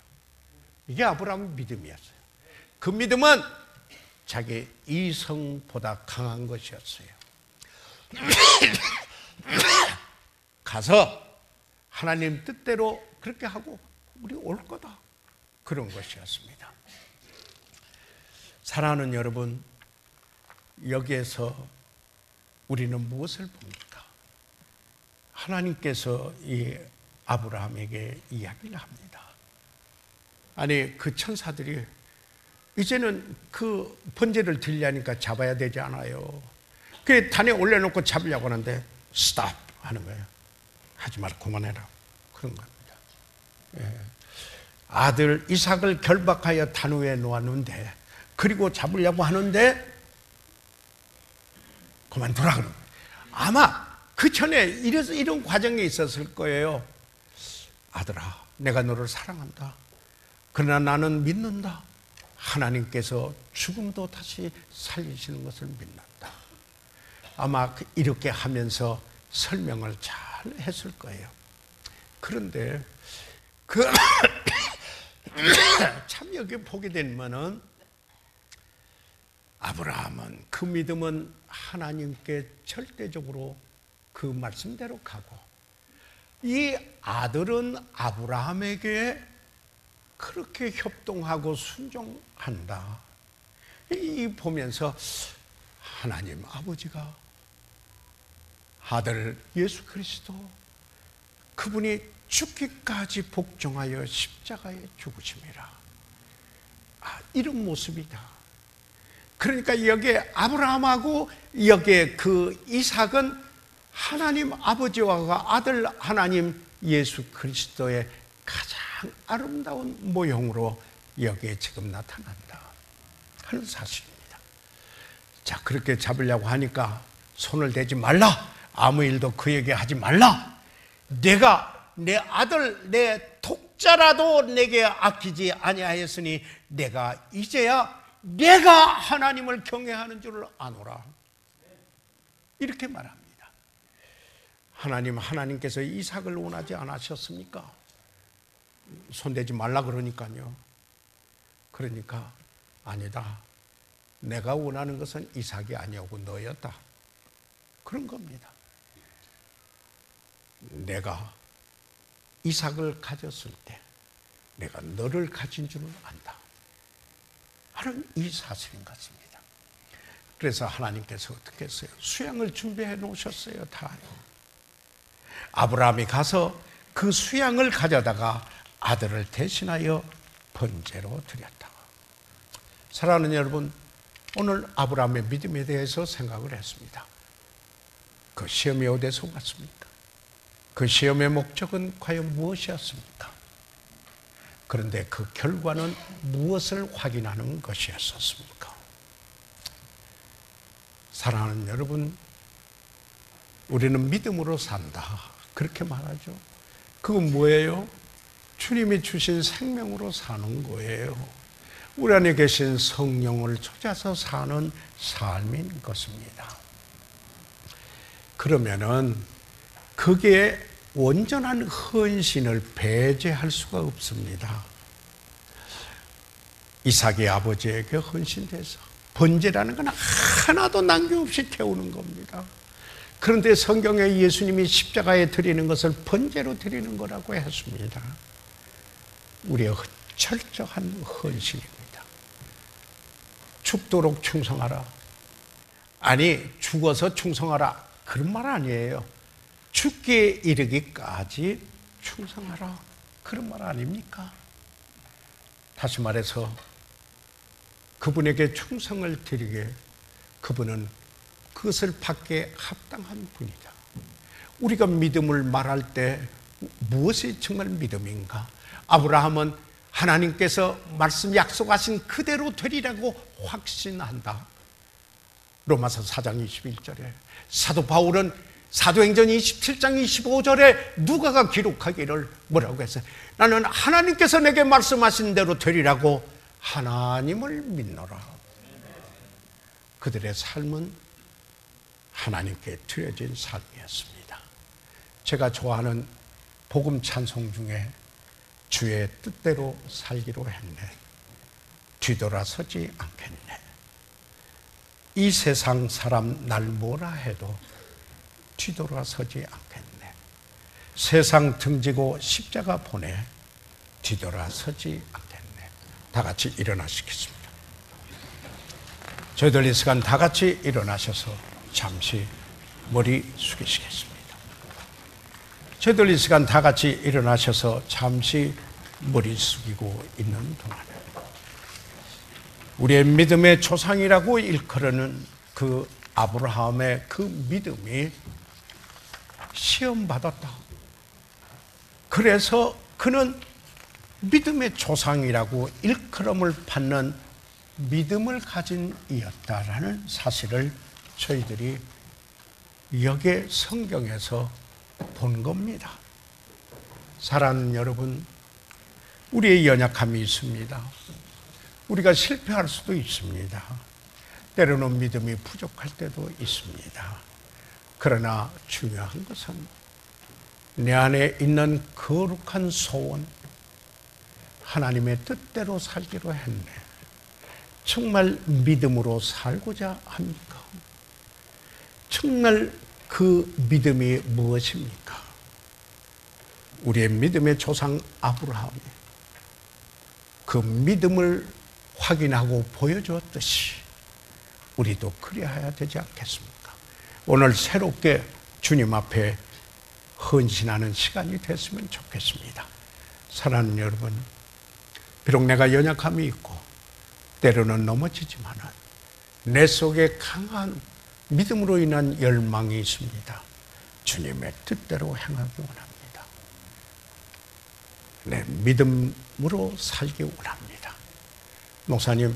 Speaker 3: 이게 아브라함의 믿음이었어요. 그 믿음은 자기 이성보다 강한 것이었어요. 가서 하나님 뜻대로 그렇게 하고 우리 올 거다. 그런 것이었습니다. 사랑하는 여러분, 여기에서 우리는 무엇을 봅니까? 하나님께서 이 아브라함에게 이야기를 합니다. 아니, 그 천사들이 이제는 그 번제를 드리려니까 잡아야 되지 않아요. 그 단에 올려놓고 잡으려고 하는데 스탑 하는 거예요. 하지 말고 그만해라. 그런 겁니다. 예. 아들 이삭을 결박하여 단 위에 놓았는데 그리고 잡으려고 하는데 그만두라 그런 거예요. 아마 그 전에 이런 과정이 있었을 거예요. 아들아, 내가 너를 사랑한다. 그러나 나는 믿는다. 하나님께서 죽음도 다시 살리시는 것을 믿는다. 아마 이렇게 하면서 설명을 잘 했을 거예요. 그런데 참 여기 보게 되면은 아브라함은 그 믿음은 하나님께 절대적으로 그 말씀대로 가고 이 아들은 아브라함에게 그렇게 협동하고 순종한다. 이 보면서 하나님 아버지가 아들 예수 그리스도 그분이 죽기까지 복종하여 십자가에 죽으심이라. 이런 모습이다. 그러니까 여기에 아브라함하고 여기에 그 이삭은 하나님 아버지와 아들 하나님 예수 그리스도의 가장 아름다운 모형으로 여기에 지금 나타난다 하는 사실입니다. 자, 그렇게 잡으려고 하니까 손을 대지 말라. 아무 일도 그에게 하지 말라. 내가 내 아들 내 독자라도 내게 아끼지 아니하였으니 내가 이제야 내가 하나님을 경외하는 줄을 아노라. 이렇게 말합니다. 하나님께서 이삭을 원하지 않으셨습니까? 손대지 말라 그러니까요. 그러니까 아니다. 내가 원하는 것은 이삭이 아니었고 너였다. 그런 겁니다. 내가 이삭을 가졌을 때 내가 너를 가진 줄을 안다 하는 이 사실인 것 같습니다. 그래서 하나님께서 어떻게 했어요? 수양을 준비해 놓으셨어요. 다. 아브라함이 가서 그 수양을 가져다가 아들을 대신하여 번제로 드렸다. 사랑하는 여러분, 오늘 아브라함의 믿음에 대해서 생각을 했습니다. 그 시험이 어디서 왔습니까? 그 시험의 목적은 과연 무엇이었습니까? 그런데 그 결과는 무엇을 확인하는 것이었습니까? 사랑하는 여러분, 우리는 믿음으로 산다. 그렇게 말하죠. 그건 뭐예요? 주님이 주신 생명으로 사는 거예요. 우리 안에 계신 성령을 찾아서 사는 삶인 것입니다. 그러면은 그게 온전한 헌신을 배제할 수가 없습니다. 이삭이 아버지에게 헌신돼서 번제라는 건 하나도 남김없이 태우는 겁니다. 그런데 성경에 예수님이 십자가에 드리는 것을 번제로 드리는 거라고 했습니다. 우리의 철저한 헌신입니다. 죽도록 충성하라. 아니, 죽어서 충성하라. 그런 말 아니에요. 죽기에 이르기까지 충성하라. 그런 말 아닙니까? 다시 말해서 그분에게 충성을 드리게 그분은 그것을 받기에 합당한 분이다. 우리가 믿음을 말할 때 무엇이 정말 믿음인가? 아브라함은 하나님께서 말씀 약속하신 그대로 되리라고 확신한다. 로마서 4장 21절에 사도 바울은 사도행전 27장 25절에 누가가 기록하기를 뭐라고 했어요? 나는 하나님께서 내게 말씀하신 대로 되리라고 하나님을 믿노라. 그들의 삶은 하나님께 드려진 삶이었습니다. 제가 좋아하는 복음 찬송 중에 주의 뜻대로 살기로 했네, 뒤돌아서지 않겠네, 이 세상 사람 날 뭐라 해도 뒤돌아서지 않겠네, 세상 등지고 십자가 보내 뒤돌아서지 않겠네. 다 같이 일어나시겠습니다. 저희들 이 시간 다 같이 일어나셔서 잠시 머리 숙이시겠습니다. 저희들 이 시간 다 같이 일어나셔서 잠시 머리 숙이고 있는 동안에 우리의 믿음의 조상이라고 일컬어는 그 아브라함의 그 믿음이 시험받았다. 그래서 그는 믿음의 조상이라고 일컬음을 받는 믿음을 가진 이였다라는 사실을 저희들이 여기에 성경에서 본 겁니다. 사랑하는 여러분, 우리의 연약함이 있습니다. 우리가 실패할 수도 있습니다. 때로는 믿음이 부족할 때도 있습니다. 그러나 중요한 것은 내 안에 있는 거룩한 소원, 하나님의 뜻대로 살기로 했네, 정말 믿음으로 살고자 합니까? 정말 그 믿음이 무엇입니까? 우리의 믿음의 조상 아브라함이 그 믿음을 확인하고 보여주었듯이 우리도 그리해야 되지 않겠습니까? 오늘 새롭게 주님 앞에 헌신하는 시간이 됐으면 좋겠습니다. 사랑하는 여러분, 비록 내가 연약함이 있고 때로는 넘어지지만은 내 속에 강한 믿음으로 인한 열망이 있습니다. 주님의 뜻대로 행하기 원합니다. 내 믿음으로 살기 원합니다. 목사님,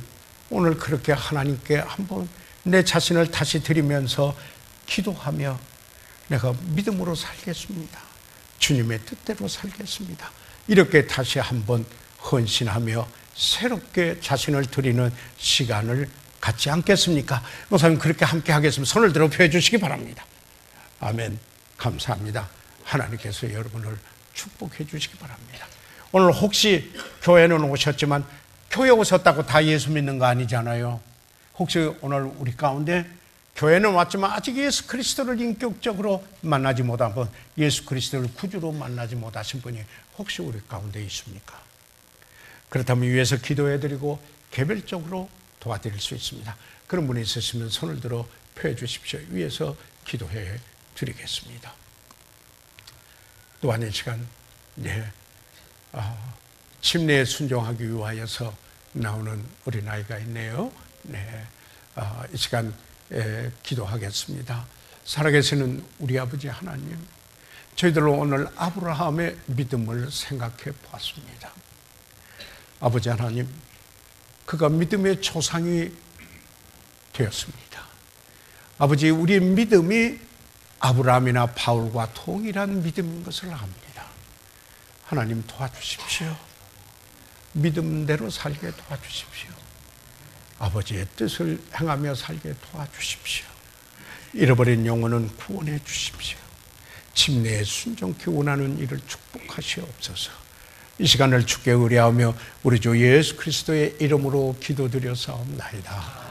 Speaker 3: 오늘 그렇게 하나님께 한번 내 자신을 다시 드리면서 기도하며 내가 믿음으로 살겠습니다, 주님의 뜻대로 살겠습니다, 이렇게 다시 한번 헌신하며 새롭게 자신을 드리는 시간을 갖지 않겠습니까? 목사님, 그렇게 함께 하겠습니다. 손을 들어 펴 주시기 바랍니다. 아멘. 감사합니다. 하나님께서 여러분을 축복해 주시기 바랍니다. 오늘 혹시 교회는 오셨지만 교회 오셨다고 다 예수 믿는 거 아니잖아요. 혹시 오늘 우리 가운데 교회는 왔지만 아직 예수 그리스도를 인격적으로 만나지 못한 분, 예수 그리스도를 구주로 만나지 못하신 분이 혹시 우리 가운데 있습니까? 그렇다면 위에서 기도해드리고 개별적으로 도와드릴 수 있습니다. 그런 분이 있으시면 손을 들어 펴 주십시오. 위에서 기도해 드리겠습니다. 또한 이 시간 침례에 순종하기 위하여서 나오는 어린아이가 있네요. 이 시간 기도하겠습니다. 살아계시는 우리 아버지 하나님, 저희들로 오늘 아브라함의 믿음을 생각해 보았습니다. 아버지 하나님, 그가 믿음의 조상이 되었습니다. 아버지, 우리의 믿음이 아브라함이나 바울과 동일한 믿음인 것을 압니다. 하나님 도와주십시오. 믿음대로 살게 도와주십시오. 아버지의 뜻을 행하며 살게 도와주십시오. 잃어버린 영혼은 구원해 주십시오. 침례에 순종케 원하는 이를 축복하시옵소서. 이 시간을 주께 의뢰하며 우리 주 예수 그리스도의 이름으로 기도드려 사옵나이다.